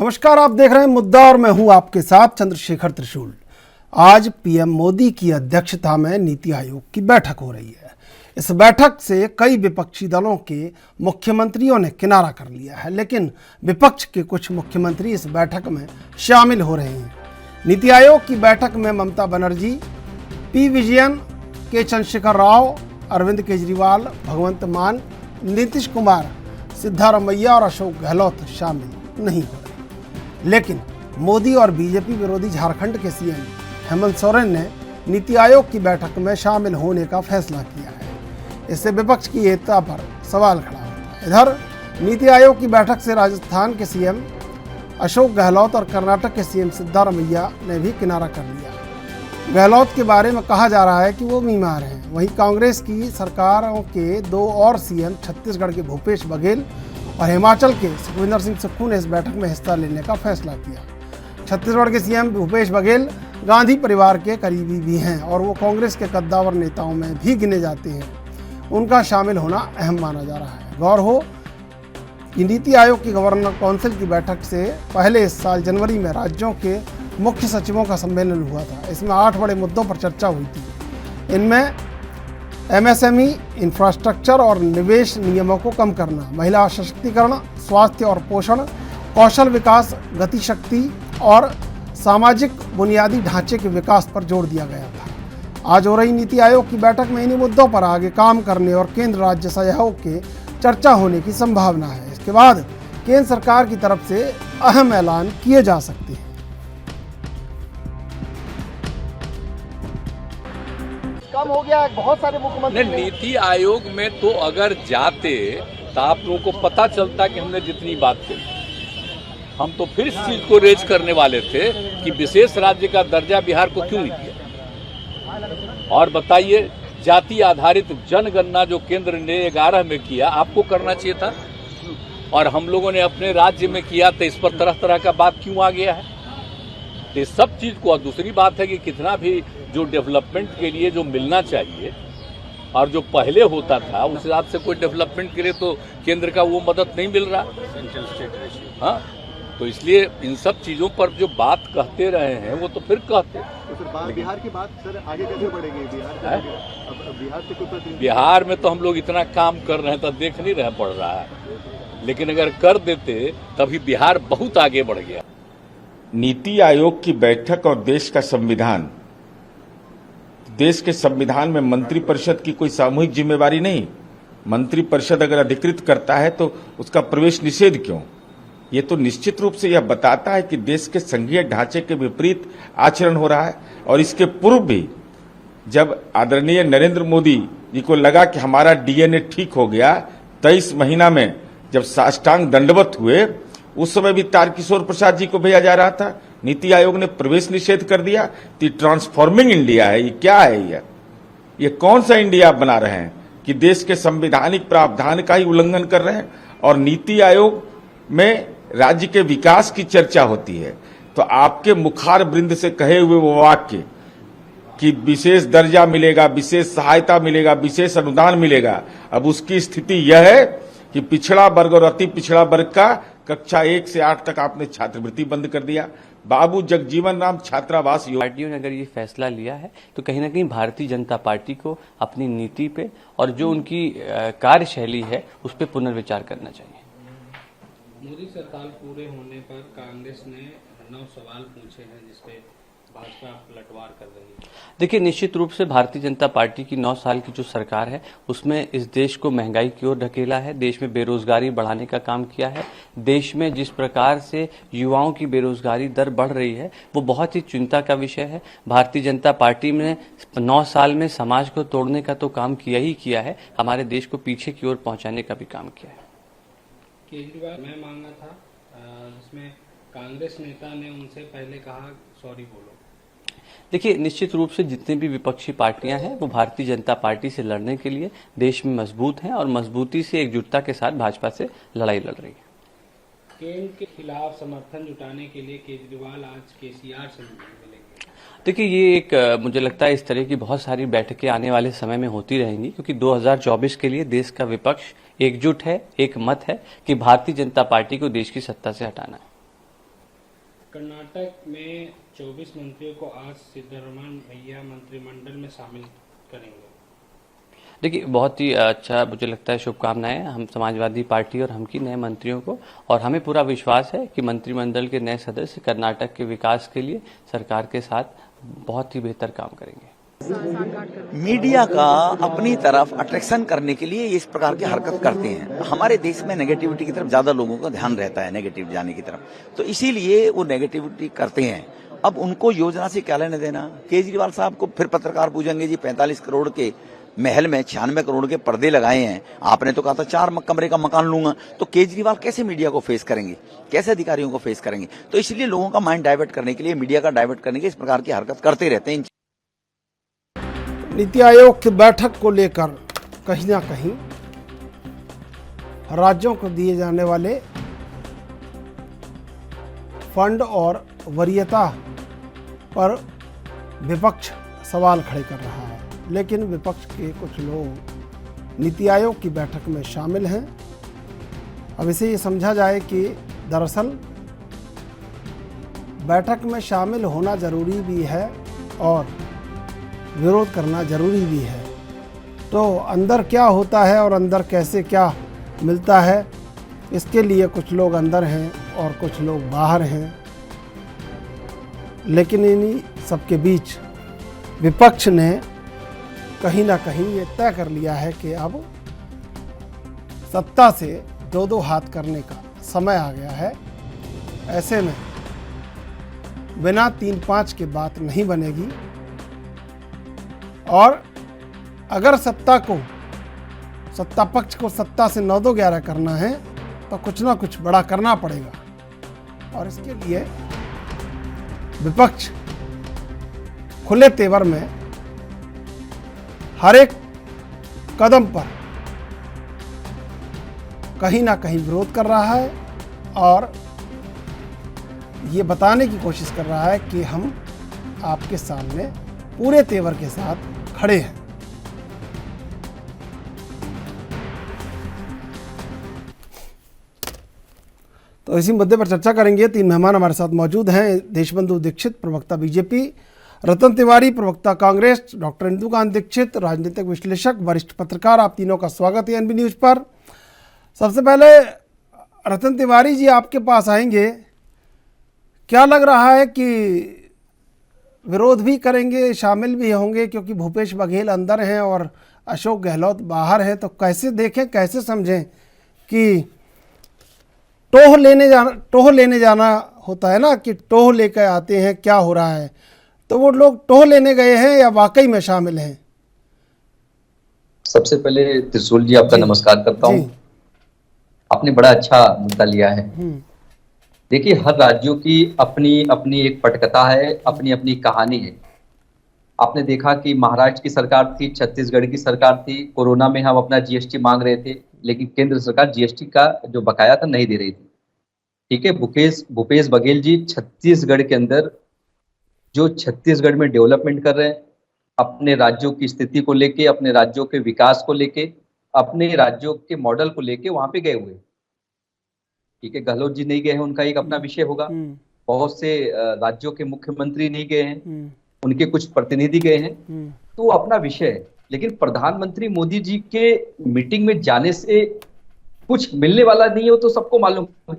नमस्कार, आप देख रहे हैं मुद्दा और मैं हूं आपके साथ चंद्रशेखर त्रिशूल। आज पीएम मोदी की अध्यक्षता में नीति आयोग की बैठक हो रही है। इस बैठक से कई विपक्षी दलों के मुख्यमंत्रियों ने किनारा कर लिया है, लेकिन विपक्ष के कुछ मुख्यमंत्री इस बैठक में शामिल हो रहे हैं। नीति आयोग की बैठक में ममता बनर्जी, पी विजयन, के चंद्रशेखर राव, अरविंद केजरीवाल, भगवंत मान, नीतीश कुमार, सिद्धारमैया और अशोक गहलोत शामिल नहीं हो रहे। लेकिन मोदी और बीजेपी विरोधी झारखंड के सीएम हेमंत सोरेन ने नीति आयोग की बैठक में शामिल होने का फैसला किया है। इससे विपक्ष की एकता पर सवाल खड़ा होता है। इधर नीति आयोग की बैठक से राजस्थान के सीएम अशोक गहलोत और कर्नाटक के सीएम सिद्धारमैया ने भी किनारा कर लिया। गहलोत के बारे में कहा जा रहा है कि वो बीमार हैं। वहीं कांग्रेस की सरकारों के दो और सीएम छत्तीसगढ़ के भूपेश बघेल और हिमाचल के सुखविंदर सिंह सुक्खू ने इस बैठक में हिस्सा लेने का फैसला किया। छत्तीसगढ़ के सीएम भूपेश बघेल गांधी परिवार के करीबी भी हैं और वो कांग्रेस के कद्दावर नेताओं में भी गिने जाते हैं। उनका शामिल होना अहम माना जा रहा है। गौर हो कि नीति आयोग की गवर्नर काउंसिल की बैठक से पहले इस साल जनवरी में राज्यों के मुख्य सचिवों का सम्मेलन हुआ था। इसमें 8 बड़े मुद्दों पर चर्चा हुई थी। इनमें एमएसएमई, इंफ्रास्ट्रक्चर और निवेश नियमों को कम करना, महिला सशक्तिकरण, स्वास्थ्य और पोषण, कौशल विकास, गतिशक्ति और सामाजिक बुनियादी ढांचे के विकास पर जोर दिया गया था। आज हो रही नीति आयोग की बैठक में इन्हीं मुद्दों पर आगे काम करने और केंद्र राज्य सहयोग के चर्चा होने की संभावना है। इसके बाद केंद्र सरकार की तरफ से अहम ऐलान किए जा सकते हैं। कम हो गया, बहुत सारे मुख्यमंत्री नीति आयोग में तो अगर जाते तो आप लोगों को पता चलता कि हमने जितनी बात की, हम तो फिर इस चीज को रेज करने वाले थे कि विशेष राज्य का दर्जा बिहार को क्यों नहीं दिया। और बताइए, जाति आधारित जनगणना जो केंद्र ने 11 में किया, आपको करना चाहिए था और हम लोगों ने अपने राज्य में किया, तो इस पर तरह तरह का बात क्यों आ गया है। तो इस सब चीज को, और दूसरी बात है कि कितना भी जो डेवलपमेंट के लिए जो मिलना चाहिए और जो पहले होता था उस हिसाब से कोई डेवलपमेंट के लिए तो केंद्र का वो मदद नहीं मिल रहा। हाँ, तो इसलिए इन सब चीजों पर जो बात कहते रहे हैं वो तो फिर कहते। तो फिर बिहार की बात सर आगे कैसे बढ़ेगी? बिहार में तो हम लोग इतना काम कर रहे हैं तो देख नहीं रहे पड़ रहा है, लेकिन अगर कर देते तभी बिहार बहुत आगे बढ़ गया। नीति आयोग की बैठक और देश का संविधान, देश के संविधान में मंत्रिपरिषद की कोई सामूहिक जिम्मेवारी नहीं। मंत्रिपरिषद अगर अधिकृत करता है तो उसका प्रवेश निषेध क्यों? ये तो निश्चित रूप से यह बताता है कि देश के संघीय ढांचे के विपरीत आचरण हो रहा है। और इसके पूर्व भी जब आदरणीय नरेंद्र मोदी जी को लगा कि हमारा डीएनए ठीक हो गया, 23 महीना में जब साष्टांग दंडवत हुए, उस समय भी तारकिशोर प्रसाद जी को भेजा जा रहा था। नीति आयोग ने प्रवेश निषेध कर दिया। तो ट्रांसफॉर्मिंग इंडिया है, ये क्या है? ये कौन सा इंडिया आप बना रहे हैं कि देश के संवैधानिक प्रावधान का ही उल्लंघन कर रहे हैं? और नीति आयोग में राज्य के विकास की चर्चा होती है तो आपके मुखार वृंद से कहे हुए वो वाक्य कि विशेष दर्जा मिलेगा, विशेष सहायता मिलेगा, विशेष अनुदान मिलेगा, अब उसकी स्थिति यह है कि पिछड़ा वर्ग और अति पिछड़ा वर्ग का कक्षा 1 से 8 तक आपने छात्रवृत्ति बंद कर दिया। बाबू जगजीवन राम छात्रावास पार्टियों ने अगर ये फैसला लिया है तो कहीं ना कहीं भारतीय जनता पार्टी को अपनी नीति पे और जो उनकी कार्यशैली है उस पर पुनर्विचार करना चाहिए। मोदी सरकार पूरे होने पर कांग्रेस ने 9 सवाल पूछे हैं जिसपे भाजपा पलटवार कर रही है। देखिए, निश्चित रूप से भारतीय जनता पार्टी की 9 साल की जो सरकार है उसमें इस देश को महंगाई की ओर ढकेला है, देश में बेरोजगारी बढ़ाने का काम किया है। देश में जिस प्रकार से युवाओं की बेरोजगारी दर बढ़ रही है वो बहुत ही चिंता का विषय है। भारतीय जनता पार्टी ने 9 साल में समाज को तोड़ने का तो काम किया ही किया है, हमारे देश को पीछे की ओर पहुंचाने का भी काम किया है। केजरीवाल मैं मांगा था जिसमें कांग्रेस नेता ने उनसे पहले कहा सॉरी बोलो। देखिए, निश्चित रूप से जितनी भी विपक्षी पार्टियां हैं वो भारतीय जनता पार्टी से लड़ने के लिए देश में मजबूत हैं और मजबूती से एकजुटता के साथ भाजपा से लड़ाई लड़ रही है। केंद्र के खिलाफ समर्थन जुटाने के लिए केजरीवाल आज केसीआर से मिलेंगे। देखिए, ये एक मुझे लगता है इस तरह की बहुत सारी बैठकें आने वाले समय में होती रहेंगी क्योंकि 2024 के लिए देश का विपक्ष एकजुट है, एक मत है कि भारतीय जनता पार्टी को देश की सत्ता से हटाना है। कर्नाटक में 24 मंत्रियों को आज सिद्धरामन भैया मंत्रिमंडल में शामिल करेंगे। देखिए, बहुत ही अच्छा मुझे लगता है, शुभकामनाएं हम समाजवादी पार्टी और हम की नए मंत्रियों को, और हमें पूरा विश्वास है कि मंत्रिमंडल के नए सदस्य कर्नाटक के विकास के लिए सरकार के साथ बहुत ही बेहतर काम करेंगे। मीडिया का अपनी तरफ अट्रैक्शन करने के लिए इस प्रकार की हरकत करते हैं। हमारे देश में नेगेटिविटी की तरफ ज्यादा लोगों का ध्यान रहता है, नेगेटिव जाने की तरफ, तो इसीलिए वो नेगेटिविटी करते हैं। अब उनको योजना से क्या लेने देना। केजरीवाल साहब को फिर पत्रकार पूछेंगे, जी 45 करोड़ के महल में 96 करोड़ के पर्दे लगाए हैं, आपने तो कहा था 4 कमरे का मकान लूंगा, तो केजरीवाल कैसे मीडिया को फेस करेंगे, कैसे अधिकारियों को फेस करेंगे। तो इसलिए लोगों का माइंड डाइवर्ट करने के लिए, मीडिया का डाइवर्ट करने के लिए इस प्रकार की हरकत करते रहते हैं। नीति आयोग की बैठक को लेकर कहीं ना कहीं राज्यों को दिए जाने वाले फंड और वरीयता पर विपक्ष सवाल खड़े कर रहा है, लेकिन विपक्ष के कुछ लोग नीति आयोग की बैठक में शामिल हैं। अब इसे ये समझा जाए कि दरअसल बैठक में शामिल होना जरूरी भी है और विरोध करना जरूरी भी है। तो अंदर क्या होता है और अंदर कैसे क्या मिलता है, इसके लिए कुछ लोग अंदर हैं और कुछ लोग बाहर हैं। लेकिन इन्हीं सबके बीच विपक्ष ने कहीं ना कहीं ये तय कर लिया है कि अब सत्ता से दो हाथ करने का समय आ गया है। ऐसे में बिना 3-5 के बात नहीं बनेगी, और अगर सत्ता पक्ष को सत्ता से 9-2-11 करना है तो कुछ ना कुछ बड़ा करना पड़ेगा। और इसके लिए विपक्ष खुले तेवर में हर एक कदम पर कहीं ना कहीं विरोध कर रहा है और ये बताने की कोशिश कर रहा है कि हम आपके सामने पूरे तेवर के साथ खड़े हैं। तो इसी मुद्दे पर चर्चा करेंगे। 3 मेहमान हमारे साथ मौजूद हैं। देशबंधु दीक्षित, प्रवक्ता बीजेपी, रतन तिवारी, प्रवक्ता कांग्रेस, डॉक्टर इंदुकांत दीक्षित, राजनीतिक विश्लेषक, वरिष्ठ पत्रकार। आप तीनों का स्वागत है एनबी न्यूज पर। सबसे पहले रतन तिवारी जी, आपके पास आएंगे। क्या लग रहा है कि विरोध भी करेंगे, शामिल भी होंगे, क्योंकि भूपेश बघेल अंदर हैं और अशोक गहलोत बाहर हैं, तो कैसे देखें, कैसे समझें कि टोह लेने जाना होता है ना, कि टोह लेकर आते हैं, क्या हो रहा है, तो वो लोग टोह लेने गए हैं या वाकई में शामिल हैं? सबसे पहले त्रिशूल जी, आपका नमस्कार करता हूँ। आपने बड़ा अच्छा मुद्दा लिया है। देखिए, हर राज्यों की अपनी अपनी एक पटकथा है, अपनी अपनी कहानी है। आपने देखा कि महाराष्ट्र की सरकार थी, छत्तीसगढ़ की सरकार थी, कोरोना में हम अपना जीएसटी मांग रहे थे, लेकिन केंद्र सरकार जीएसटी का जो बकाया था नहीं दे रही थी। ठीक है, भूपेश बघेल जी छत्तीसगढ़ के अंदर जो छत्तीसगढ़ में डेवलपमेंट कर रहे हैं, अपने राज्यों की स्थिति को लेके, अपने राज्यों के विकास को लेके, अपने राज्यों के मॉडल को लेके वहां पे गए हुए। ठीक है, गहलोत जी नहीं गए हैं, उनका एक अपना विषय होगा। बहुत से राज्यों के मुख्यमंत्री नहीं गए हैं, उनके कुछ प्रतिनिधि गए हैं, तो अपना विषय है। लेकिन प्रधानमंत्री मोदी जी के मीटिंग में जाने से कुछ मिलने वाला नहीं हो तो सबको मालूम है।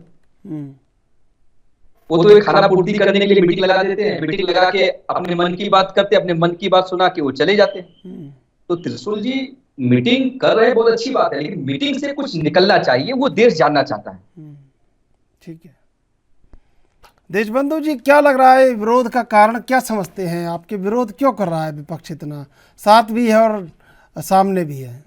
वो तो एक खाना पूर्ति करने के लिए मीटिंग लगा देते हैं, मीटिंग लगा के अपने मन की बात करते हैं, अपने मन की बात सुना के वो चले जाते हैं। तो त्रिशूल जी मीटिंग कर रहे हैं, बहुत अच्छी बात है, लेकिन मीटिंग से कुछ निकलना चाहिए, वो देश जानना चाहता है। ठीक है, देशबंधु जी, क्या लग रहा है विरोध का कारण क्या समझते हैं? आपके विरोध क्यों कर रहा है विपक्ष इतना? साथ भी है और सामने भी है।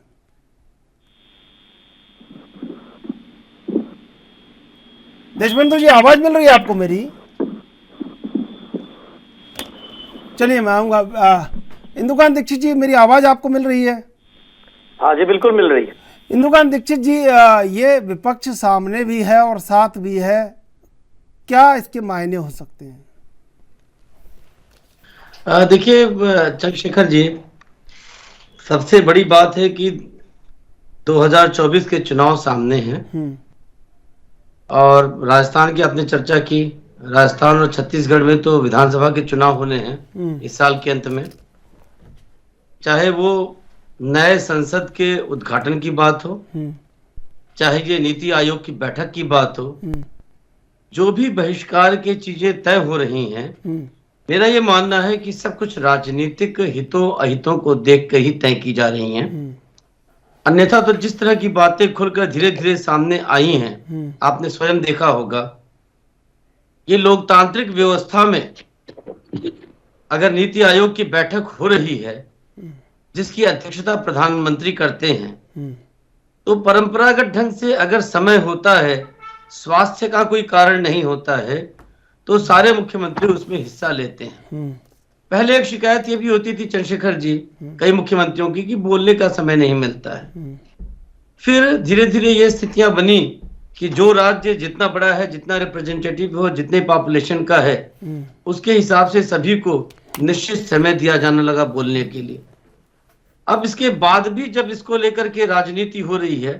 देशबंधु जी, आवाज मिल रही है आपको मेरी? चलिए मैं आऊंगा। इंदुकांत दीक्षित जी, मेरी आवाज आपको मिल रही है? हाँ जी, बिल्कुल मिल रही है। इंदुकांत दीक्षित जी, ये विपक्ष सामने भी है और साथ भी है, क्या इसके मायने हो सकते हैं? देखिए चंद्रशेखर जी, सबसे बड़ी बात है कि 2024 के चुनाव सामने हैं और राजस्थान की आपने चर्चा की, राजस्थान और छत्तीसगढ़ में तो विधानसभा के चुनाव होने हैं इस साल के अंत में। चाहे वो नए संसद के उद्घाटन की बात हो, चाहे ये नीति आयोग की बैठक की बात हो, जो भी बहिष्कार की चीजें तय हो रही हैं, मेरा ये मानना है कि सब कुछ राजनीतिक हितों अहितों को देख कर ही तय की जा रही हैं। अन्यथा तो जिस तरह की बातें खुलकर धीरे धीरे सामने आई हैं, आपने स्वयं देखा होगा, ये लोकतांत्रिक व्यवस्था में अगर नीति आयोग की बैठक हो रही है जिसकी अध्यक्षता प्रधानमंत्री करते हैं, तो परंपरागत ढंग से अगर समय होता है, स्वास्थ्य का कोई कारण नहीं होता है, तो सारे मुख्यमंत्री उसमें हिस्सा लेते हैं। पहले एक शिकायत ये भी होती थी चंद्रशेखर जी, कई मुख्यमंत्रियों की, कि बोलने का समय नहीं मिलता है। फिर धीरे धीरे ये स्थितियां बनी कि जो राज्य जितना बड़ा है, जितना रिप्रेजेंटेटिव हो, जितने पॉपुलेशन का है, उसके हिसाब से सभी को निश्चित समय दिया जाने लगा बोलने के लिए। अब इसके बाद भी जब इसको लेकर के राजनीति हो रही है,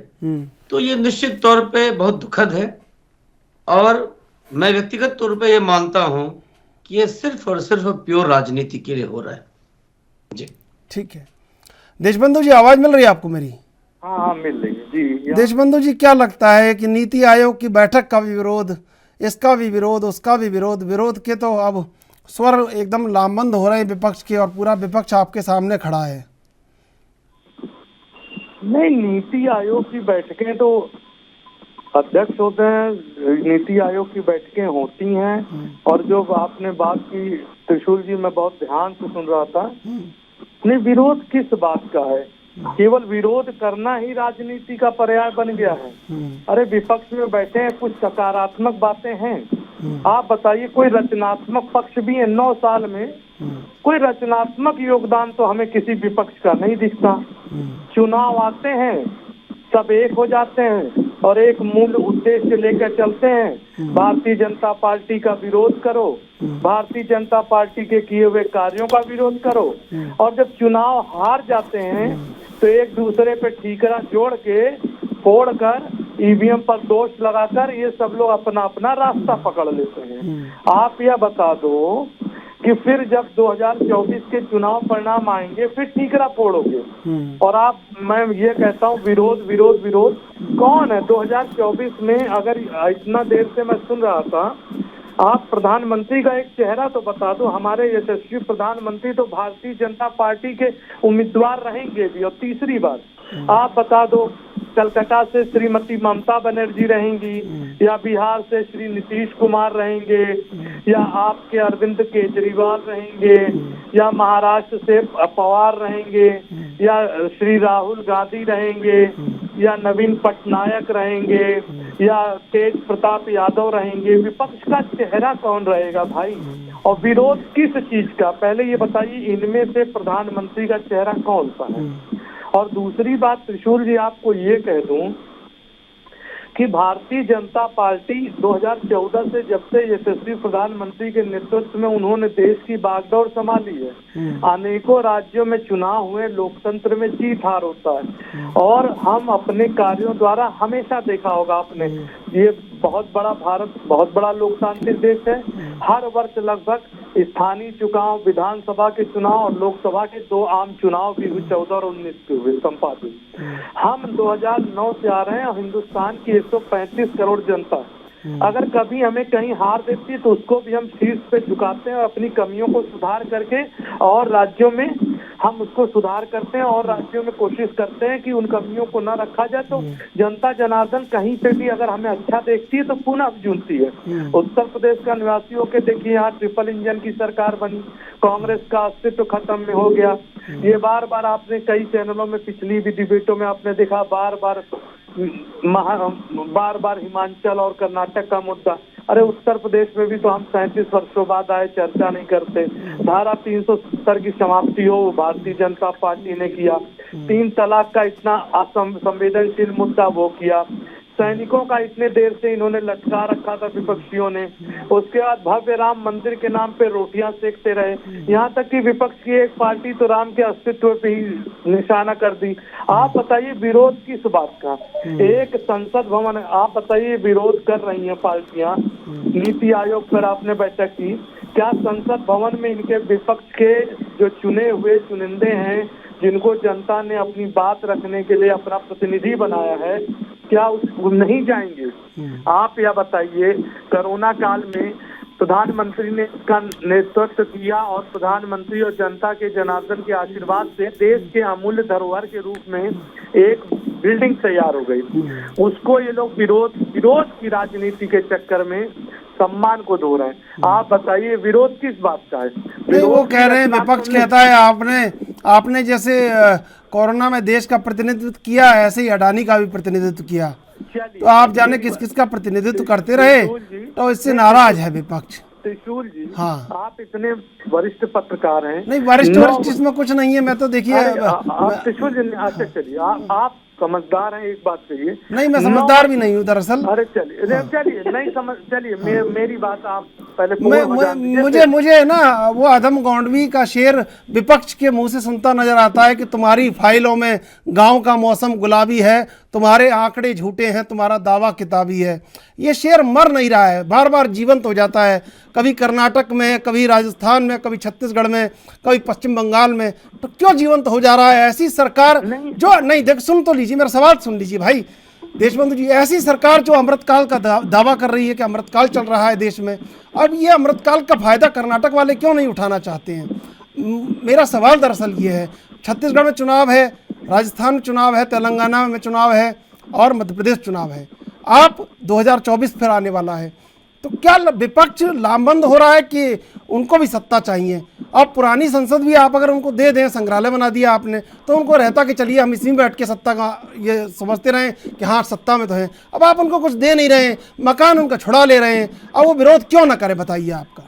तो ये निश्चित तौर पे बहुत दुखद है। और मैं व्यक्तिगत तौर पे ये मानता हूं कि ये सिर्फ और सिर्फ प्योर राजनीति के लिए हो रहा है। जी ठीक है। देशबंधु जी, आवाज मिल रही है आपको मेरी? हाँ मिल रही है जी। देशबंधु जी, क्या लगता है कि नीति आयोग की बैठक का भी विरोध, इसका भी विरोध, उसका भी विरोध, विरोध के तो अब स्वर एकदम लामबंद हो रहे हैं विपक्ष के, और पूरा विपक्ष आपके सामने खड़ा है। नहीं, नीति आयोग की बैठकें तो अध्यक्ष होते हैं, नीति आयोग की बैठकें होती हैं। और जो आपने बात की त्रिशूल जी, मैं बहुत ध्यान से सुन रहा था। नहीं, विरोध किस बात का है? केवल विरोध करना ही राजनीति का पर्याय बन गया है। अरे विपक्ष में बैठे हैं, कुछ सकारात्मक बातें हैं। आप बताइए, कोई रचनात्मक पक्ष भी है? 9 साल में कोई रचनात्मक योगदान तो हमें किसी विपक्ष का नहीं दिखता। चुनाव आते हैं, सब एक हो जाते हैं और एक मूल उद्देश्य लेकर चलते हैं, भारतीय जनता पार्टी का विरोध करो, भारतीय जनता पार्टी के किए हुए कार्यों का विरोध करो। और जब चुनाव हार जाते हैं तो एक दूसरे पे ठीकरा जोड़ के, फोड़ कर, ईवीएम पर दोष लगाकर ये सब लोग अपना अपना रास्ता पकड़ लेते हैं। आप यह बता दो कि फिर जब 2024 के चुनाव परिणाम आएंगे, फिर ठीकरा फोड़ोगे। और आप, मैं ये कहता हूँ, विरोध विरोध विरोध कौन है? 2024 में अगर इतना देर से मैं सुन रहा था, आप प्रधानमंत्री का एक चेहरा तो बता दो। हमारे यशस्वी प्रधानमंत्री तो भारतीय जनता पार्टी के उम्मीदवार रहेंगे भी। और तीसरी बात आप बता दो, कलकत्ता से श्रीमती ममता बनर्जी रहेंगी, या बिहार से श्री नीतीश कुमार रहेंगे, या आपके अरविंद केजरीवाल रहेंगे, या महाराष्ट्र से पवार रहेंगे, या श्री राहुल गांधी रहेंगे, या नवीन पटनायक रहेंगे, या तेज प्रताप यादव रहेंगे। विपक्ष का चेहरा कौन रहेगा भाई? और विरोध किस चीज का? पहले ये बताइए, इनमें से प्रधानमंत्री का चेहरा कौन सा है? और दूसरी बात त्रिशूल जी, आपको ये कह दूं कि भारतीय जनता पार्टी 2014 से, जब से यशस्वी प्रधानमंत्री के नेतृत्व में उन्होंने देश की बागडोर संभाली है, अनेकों राज्यों में चुनाव हुए, लोकतंत्र में जीत हार होता है। और हम अपने कार्यों द्वारा, हमेशा देखा होगा आपने, ये बहुत बड़ा भारत, बहुत बड़ा लोकतांत्रिक देश है। हर वर्ष लगभग स्थानीय चुनाव, विधानसभा के चुनाव और लोकसभा के 2 आम चुनाव भी हुए, 14 और 19 के हुए संपादित। हम 2009 से आ रहे हैं। हिंदुस्तान की 135 करोड़ जनता, अगर कभी हमें कहीं हार देती है तो उसको भी हम शीर्ष पे झुकाते हैं, अपनी कमियों को सुधार करके, और राज्यों में हम उसको सुधार करते हैं, और राज्यों में कोशिश करते हैं कि उन कमियों को न रखा जाए। तो जनता जनार्दन कहीं पे भी अगर हमें अच्छा देखती है तो पुनः जूझती है। उत्तर प्रदेश का निवासियों के देखिए, यहाँ ट्रिपल इंजन की सरकार बनी, कांग्रेस का अस्तित्व खत्म में हो गया। ये बार बार आपने कई चैनलों में, पिछली भी डिबेटों में आपने देखा, बार बार हिमाचल और कर्नाटक का मुद्दा। अरे उत्तर प्रदेश में भी तो हम 37 वर्षों बाद आए, चर्चा नहीं करते। धारा 370 की समाप्ति हो, भारतीय जनता पार्टी ने किया। 3 तलाक का इतना असंवेदनशील मुद्दा वो किया। सैनिकों का इतने देर से इन्होंने लटका रखा था विपक्षियों ने। उसके बाद भव्य राम मंदिर के नाम पे रोटियां सेकते रहे, यहाँ तक कि विपक्ष की एक पार्टी तो राम के अस्तित्व पे ही निशाना कर दी। आप बताइए विरोध किस बात का? एक संसद भवन, आप बताइए विरोध कर रही हैं पार्टियां, नीति आयोग पर आपने बैठक की, क्या संसद भवन में इनके विपक्ष के जो चुने हुए चुनिंदे हैं, जिनको जनता ने अपनी बात रखने के लिए अपना प्रतिनिधि बनाया है, क्या उस नहीं जाएंगे? आप यह बताइए, कोरोना काल में प्रधानमंत्री ने इसका नेतृत्व किया और प्रधानमंत्री और जनता के जनार्दन के आशीर्वाद से देश के अमूल्य धरोहर के रूप में एक बिल्डिंग तैयार हो गई। उसको ये लोग विरोध की राजनीति के चक्कर में सम्मान को धो रहे हैं। आप बताइए विरोध किस बात का है? नहीं, वो कह रहे हैं, विपक्ष कहता है आपने जैसे कोरोना में देश का प्रतिनिधित्व किया, ऐसे ही अडानी का भी प्रतिनिधित्व किया, तो आप जाने किस किस का प्रतिनिधित्व करते रहे, तो इससे नाराज है विपक्ष। त्रिशूल जी, हाँ, आप इतने वरिष्ठ पत्रकार हैं। नहीं, वरिष्ठ इसमें कुछ नहीं है, मैं तो देखिए त्रिशूल जी, अच्छा चलिए, आप समझदार हैं, एक बात कहिए। नहीं, मैं समझदार भी नहीं हूँ दरअसल। अरे चलिए नहीं समझ, चलिए मेरी बात आप पहले मुझे ना वो अधम गौंडवी का शेर विपक्ष के मुंह से सुनता नजर आता है कि तुम्हारी फाइलों में गांव का मौसम गुलाबी है, तुम्हारे आंकड़े झूठे हैं, तुम्हारा दावा किताबी है। ये शेर मर नहीं रहा है, बार बार जीवंत हो जाता है, कभी कर्नाटक में, कभी राजस्थान में, कभी छत्तीसगढ़ में, कभी पश्चिम बंगाल में। तो क्यों जीवंत हो जा रहा है? ऐसी सरकार जो नहीं, देख सुन तो लीजिए, मेरा सवाल सुन लीजिए भाई देशबंधु जी। ऐसी सरकार जो अमृतकाल का दावा कर रही है कि अमृतकाल चल रहा है देश में, अब ये अमृतकाल का फायदा कर्नाटक वाले क्यों नहीं उठाना चाहते हैं? मेरा सवाल दरअसल ये है, छत्तीसगढ़ में चुनाव है, राजस्थान में चुनाव है, तेलंगाना में चुनाव है और मध्य प्रदेश चुनाव है। आप 2024 फिर आने वाला है, तो क्या विपक्ष लामबंद हो रहा है कि उनको भी सत्ता चाहिए? अब पुरानी संसद भी आप अगर उनको दे दें, संग्रहालय बना दिया आपने, तो उनको रहता कि चलिए हम इसी में बैठ के सत्ता का ये समझते रहें कि हाँ सत्ता में तो हैं। अब आप उनको कुछ दे नहीं रहे हैं, मकान उनका छुड़ा ले रहे हैं, अब वो विरोध क्यों ना करे बताइए? आपका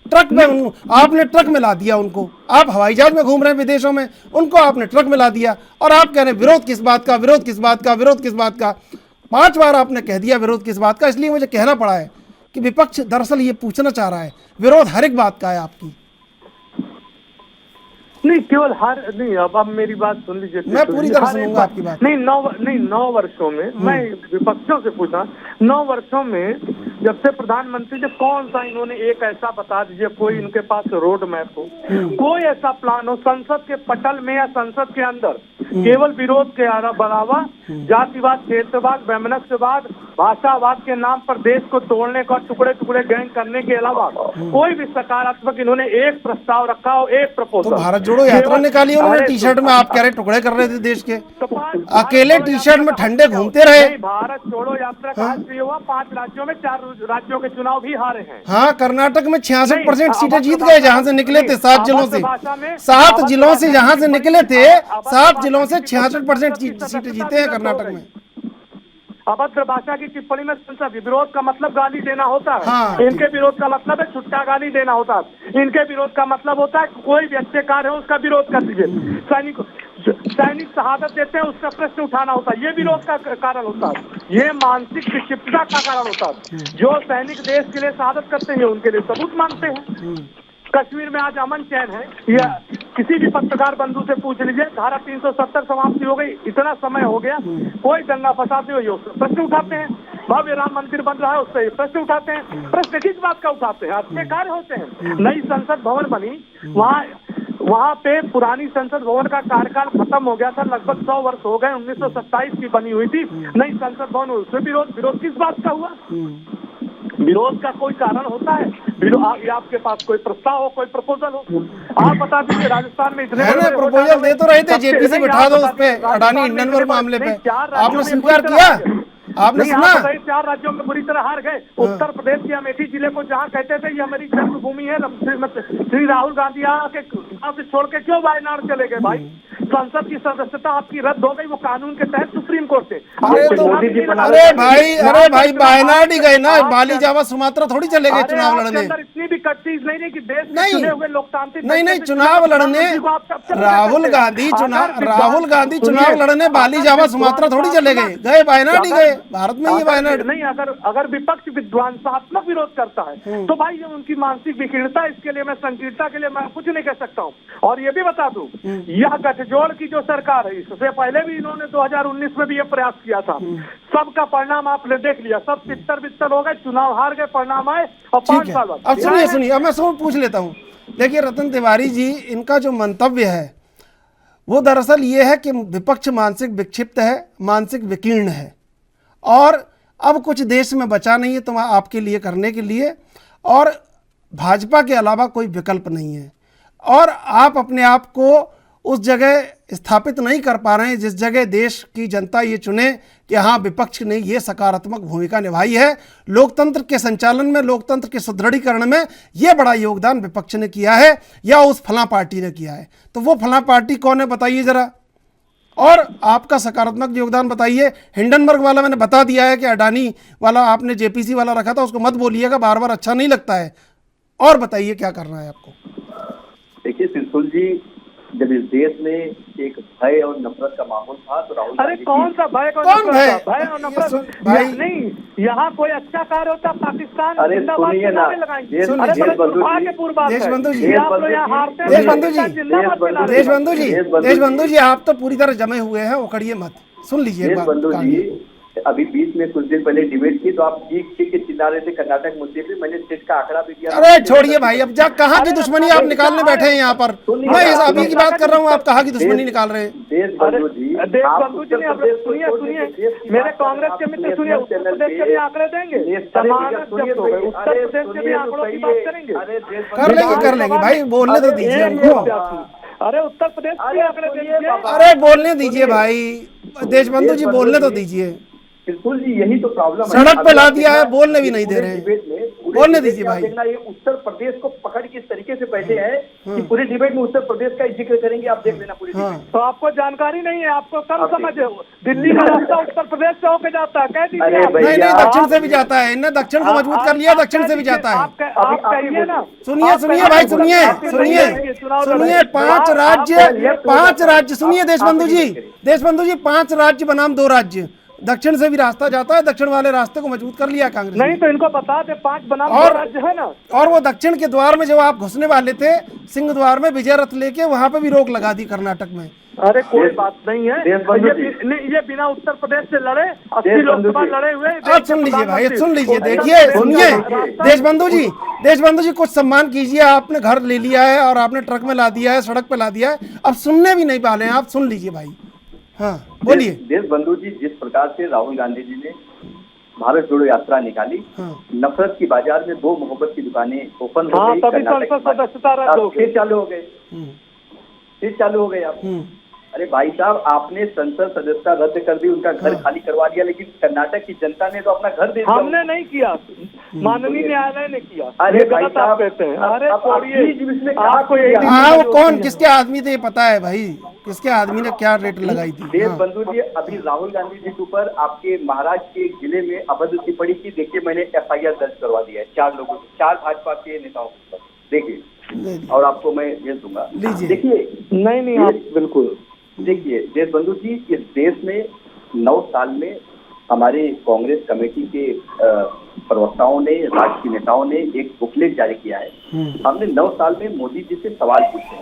ट्रक में आपने ट्रक में ला दिया उनको, आप हवाई जहाज में घूम रहे हैं विदेशों में, उनको आपने ट्रक में ला दिया, और आप कह रहे हैं विरोध किस बात का, विरोध किस बात का, विरोध किस बात का। 5 बार आपने कह दिया विरोध किस बात का, इसलिए मुझे कहना पड़ा है कि विपक्ष दरअसल ये पूछना चाह रहा है विरोध हर एक बात का है आपकी। नहीं, केवल नहीं, अब मेरी बात सुन लीजिए, मैं पूरी तरह सुनूंगा आपकी बात। नहीं, 9 वर्षों में, मैं विपक्षों से पूछा, 9 वर्षों में जब से प्रधानमंत्री ने कौन सा इन्होंने एक ऐसा बता दीजिए, कोई इनके पास रोड मैप हो, कोई ऐसा प्लान हो संसद के पटल में या संसद के अंदर, केवल विरोध के बढ़ावा, जातिवाद, क्षेत्रवाद, वैमनस्यवाद, भाषावाद के नाम पर देश को तोड़ने का, टुकड़े टुकड़े गैंग करने के अलावा कोई भी सकारात्मक इन्होंने एक प्रस्ताव रखा हो, एक प्रपोजल। तो भारत जोड़ो यात्रा निकाली उन्होंने, टी शर्ट में, आप कह रहे टुकड़े कर रहे थे देश के, अकेले टी शर्ट में ठंडे घूमते रहे। भारत जोड़ो यात्रा का हुआ, 5 राज्यों में 4 राज्यों के चुनाव भी हारे हैं। हाँ, कर्नाटक में 66% सीटें जीत गए, जहां से निकले थे 7 जिलों से, 7 जिलों से जहां से निकले थे, 7 जिलों से 66% सीटें जीते हैं कर्नाटक में। अभद्र भाषा की टिप्पणी में संसद विरोध का मतलब गाली देना होता है। हाँ, इनके विरोध का मतलब है छुट्टा गाली देना होता है। इनके विरोध का मतलब होता है कोई भी अच्छे कार्य हो उसका विरोध कर दीजिए। सैनिक शहादत देते हैं उसका प्रश्न उठाना होता है, ये विरोध का कारण होता है, ये मानसिक विक्षिप्तता का कारण होता है। जो सैनिक देश के लिए शहादत करते हैं उनके लिए सबूत मांगते हैं। कश्मीर में आज अमन चैन है, या किसी भी पत्रकार बंधु से पूछ लीजिए, धारा 370 समाप्ति हो गई, इतना समय हो गया, कोई दंगा फसाद नहीं हुई, प्रश्न उठाते हैं। भव्य राम मंदिर बन रहा है, उससे प्रश्न उठाते हैं। प्रश्न किस बात का उठाते हैं? अच्छे कार्य होते हैं। नई संसद भवन बनी, वहाँ पे पुरानी संसद भवन का कार्यकाल खत्म हो गया था, लगभग 100 वर्ष हो गए, 1927 की बनी हुई थी नई संसद भवन, उसमें विरोध किस बात का हुआ? विरोध का कोई कारण होता है? आपके पास कोई प्रस्ताव हो, कोई प्रपोजल हो, आप बता दीजिए। राजस्थान में इतने प्रपोजल दे तो रहे थे, जेपी से बिठा दो उस पे, अडानी हिंडनबर्ग मामले पे, आपने स्वीकार किया? आपने सुना? 4 राज्यों में बुरी तरह हार गए। उत्तर प्रदेश के अमेठी जिले को जहाँ कहते थे ये हमारी जन्मभूमि है, श्री राहुल गांधी आके छोड़ के क्यों वायनाड चले गए भाई? संसद की सदस्यता आपकी रद्द हो गई, वो कानून के तहत सुप्रीम कोर्ट से। अरे भाई वायनाड ही गए ना, बाली जावा सुमात्रा थोड़ी चले गए चुनाव लड़ने। इतनी भी कट चीज नहीं है कि देश में चुने हुए लोकतांत्रिक नहीं चुनाव लड़ने राहुल गांधी चुनाव लड़ने बाली जावा सुमात्रा थोड़ी चले गए वायनाड ही गए। भारत में ये वायनाड नहीं, अगर विपक्ष विध्वंसात्मक विरोध करता है तो भाई ये उनकी मानसिक विकीर्णता, इसके लिए मैं संकीर्णता के लिए मैं कुछ नहीं कह सकता हूँ। और ये भी बता दूं, यह गठजोड़ की जो सरकार है, इससे पहले भी इन्होंने 2019 में भी ये प्रयास किया था। सबका परिणाम आपने देख लिया, सब तितर बितर हो गए, चुनाव हार गए, परिणाम आए और 5 साल बाद। अब सुनिए, अब मैं पूछ लेता हूँ। देखिए रतन तिवारी जी, इनका जो मंतव्य है वो दरअसल ये है कि विपक्ष मानसिक विक्षिप्त है, मानसिक विकीर्ण है और अब कुछ देश में बचा नहीं है तुम्हारा आपके लिए करने के लिए, और भाजपा के अलावा कोई विकल्प नहीं है, और आप अपने आप को उस जगह स्थापित नहीं कर पा रहे हैं जिस जगह देश की जनता ये चुने कि हाँ विपक्ष ने ये सकारात्मक भूमिका निभाई है, लोकतंत्र के संचालन में, लोकतंत्र के सुदृढ़ीकरण में ये बड़ा योगदान विपक्ष ने किया है या उस फलां पार्टी ने किया है। तो वो फलां पार्टी कौन है बताइए जरा, और आपका सकारात्मक योगदान बताइए। हिंडनबर्ग वाला मैंने बता दिया है कि अडानी वाला आपने जेपीसी वाला रखा था, उसको मत बोलिएगा, बार बार अच्छा नहीं लगता है। और बताइए क्या करना है आपको। देखिए त्रिशूल जी, जब इस देश में एक भय और नफरत का माहौल था तो राहुल अरे कौन सा भय, कौन भय और नफरत भाई नहीं, यहाँ कोई अच्छा कार्य होता पाकिस्तान जिंदाबाद के नारे लगाएंगे। देशबंधु जी आप तो पूरी तरह जमे हुए हैं, उखड़िए मत, सुन लीजिए। अभी बीच में कुछ दिन पहले डिबेट की तो आप ठीक के चिल्ला रहे थे कर्नाटक मुद्दे पे, मैंने सीट का आंकड़ा भी दिया। अरे छोड़िए भाई, अब जा कहाँ की दुश्मनी आप निकालने बैठे हैं यहाँ पर। मैं इस अभी की बात कर रहा हूँ, आप कहाँ की दुश्मनी निकाल रहे हैं। देशबंधु जी सुनिए, मेरे कांग्रेस के मित्र सुनिए, उत्तर प्रदेश के भी आंकड़े देंगे, उत्तर प्रदेश के भी आंकड़ों की बात करेंगे। कर लेंगे भाई, बोलने तो दीजिए उनको। अरे उत्तर प्रदेश के आंकड़े दीजिए, अरे बोलने दीजिए भाई, देशबंधु जी बोलने तो दीजिए। बिल्कुल जी, यही तो प्रॉब्लम है, सड़क पे ला दिया है, बोलने भी नहीं दे रहे हैं। बोलने दीजिए भाई। देखना ये उत्तर प्रदेश को पकड़ किस तरीके से बैठे हैं कि पूरी डिबेट में उत्तर प्रदेश का जिक्र करेंगे, आप देख लेना पूरी डिबेट। तो आपको जानकारी नहीं है, आपको कम समझ है। दिल्ली का रास्ता उत्तर प्रदेश से होके जाता है, कह दीजिए। नहीं, दक्षिण से भी जाता है, इन्हें दक्षिण को मजबूत कर लिया, दक्षिण से भी जाता है। आप कहिए ना। सुनिए भाई, सुनिए 5 राज्य, सुनिए देशबंधु जी 5 राज्य बनाम 2 राज्य, दक्षिण से भी रास्ता जाता है, दक्षिण वाले रास्ते को मजबूत कर लिया कांग्रेस नहीं। तो इनको बता दे 5 बनाम 2 राज्य है ना। और वो दक्षिण के द्वार में जो आप घुसने वाले थे, सिंह द्वार में विजय रथ लेके, वहां पे भी रोक लगा दी कर्नाटक में। अरे कोई बात नहीं है, ये बिना उत्तर प्रदेश से लड़े 80 लोकसभा लड़े हुए। अब सुन लीजिए भाई, सुन लीजिए, देखिए सुनिए देशबंधु जी कुछ सम्मान कीजिए। आपने घर ले लिया है और आपने ट्रक में ला दिया है, सड़क पे ला दिया है, अब सुनने भी नहीं वाले हैं आप, सुन लीजिए भाई। हाँ बोलिए। देशबंधु जी, जिस प्रकार से राहुल गांधी जी ने भारत जोड़ो यात्रा निकाली, नफरत की बाजार में 2 मोहब्बत की दुकानें ओपन हो गई, फिर चालू हो गए आप। अरे भाई साहब, आपने संसद सदस्यता रद्द कर दी, उनका घर खाली करवा दिया, लेकिन कर्नाटक की जनता ने तो अपना घर दे दिया। हमने नहीं किया, माननीय न्यायालय ने किया। अरे भाई साहब कहते हैं, अरे आपको वो कौन किसके आदमी थे पता है भाई, किसके आदमी ने क्या रेट लगाई थी। देशबंधु जी, अभी राहुल गांधी जी के ऊपर आपके महाराष्ट्र के जिले में अभद्र टिप्पणी की, देखिए मैंने FIR दर्ज करवा दिया है 4 लोगों, 4 भाजपा के नेताओं के ऊपर, देखिए, और आपको मैं भेज दूंगा। देखिए नहीं आप बिल्कुल देखिए देशबंधु जी, इस देश में 9 साल में हमारे कांग्रेस कमेटी के प्रवक्ताओं ने, राजकीय नेताओं ने एक बुकलेट जारी किया है। हमने 9 साल में मोदी जी से सवाल पूछे,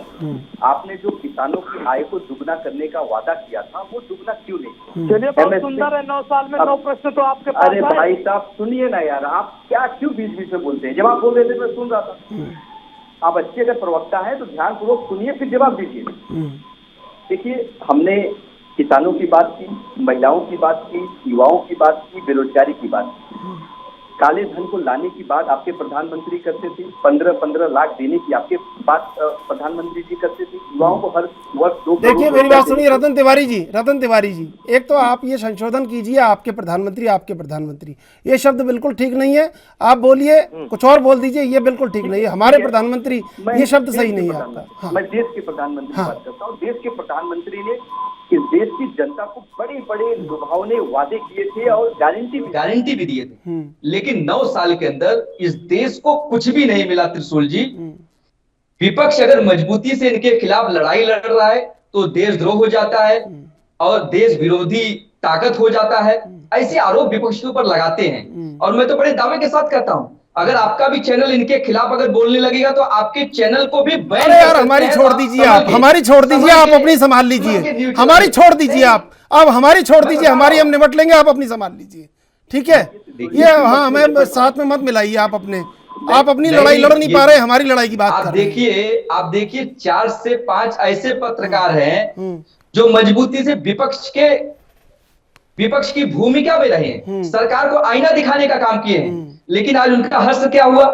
आपने जो किसानों की आय को दुगना करने का वादा किया था, वो दुगना क्यों नहीं? चलिए, बहुत सुंदर है, 9 साल में 9 प्रश्न तो आपके पास। अरे भाई साहब सुनिए ना यार, आप क्या क्यों बीच बीच में बोलते हैं? जब आप बोल रहे थे मैं सुन रहा था। आप अच्छे अगर प्रवक्ता है तो ध्यान पूर्वक सुनिए, फिर जवाब दीजिए। देखिए, हमने किसानों की बात की, महिलाओं की बात की, युवाओं की बात की, बेरोजगारी की बात की, काले धन को लाने की बात आपके प्रधानमंत्री करते थे, 15-15 लाख देने की आपके बात प्रधानमंत्री जी करते थे, युवाओं को हर वर्ष 2 करोड़। देखिए मेरी बात सुनिए रतन तिवारी जी, एक तो आप ये संशोधन कीजिए, आपके प्रधानमंत्री, ये शब्द बिल्कुल ठीक नहीं है। आप बोलिए, कुछ और बोल दीजिए, ये बिल्कुल ठीक नहीं है। हमारे प्रधानमंत्री, ये शब्द सही नहीं है आपका। मैं देश के प्रधानमंत्री की बात करता हूँ। देश के प्रधानमंत्री ने इस देश की जनता को बड़े लुभावने वादे किए थे और गारंटी भी दिए थे, लेकिन 9 साल के अंदर इस देश को कुछ भी नहीं मिला। त्रिशूल जी, विपक्ष अगर मजबूती से इनके खिलाफ लड़ाई लड़ रहा है तो देशद्रोह हो जाता है और देश विरोधी ताकत हो जाता है। ऐसे आरोप विपक्ष के ऊपर लगाते हैं। और मैं तो बड़े दावे के साथ कहता हूं, अगर आपका भी चैनल इनके खिलाफ अगर बोलने लगेगा तो आपके चैनल को भी बैन अरे यार हमारी छोड़ दीजिए आप, हमारी छोड़ दीजिए आप, अपनी संभाल लीजिए, हमारी छोड़ दीजिए आप, अब हमारी छोड़ दीजिए, हमारी हम निपट लेंगे, आप अपनी संभाल लीजिए, ठीक है। ये हाँ, हमें साथ में मत मिलाइए, आप अपनी लड़ाई लड़ नहीं पा रहे, हमारी लड़ाई की बात कर रहे हैं। आप देखिए 4 से 5 ऐसे पत्रकार हैं जो मजबूती से विपक्ष की भूमिका में रहे हैं, सरकार को आईना दिखाने का काम किए हैं, लेकिन आज उनका हश्र क्या हुआ,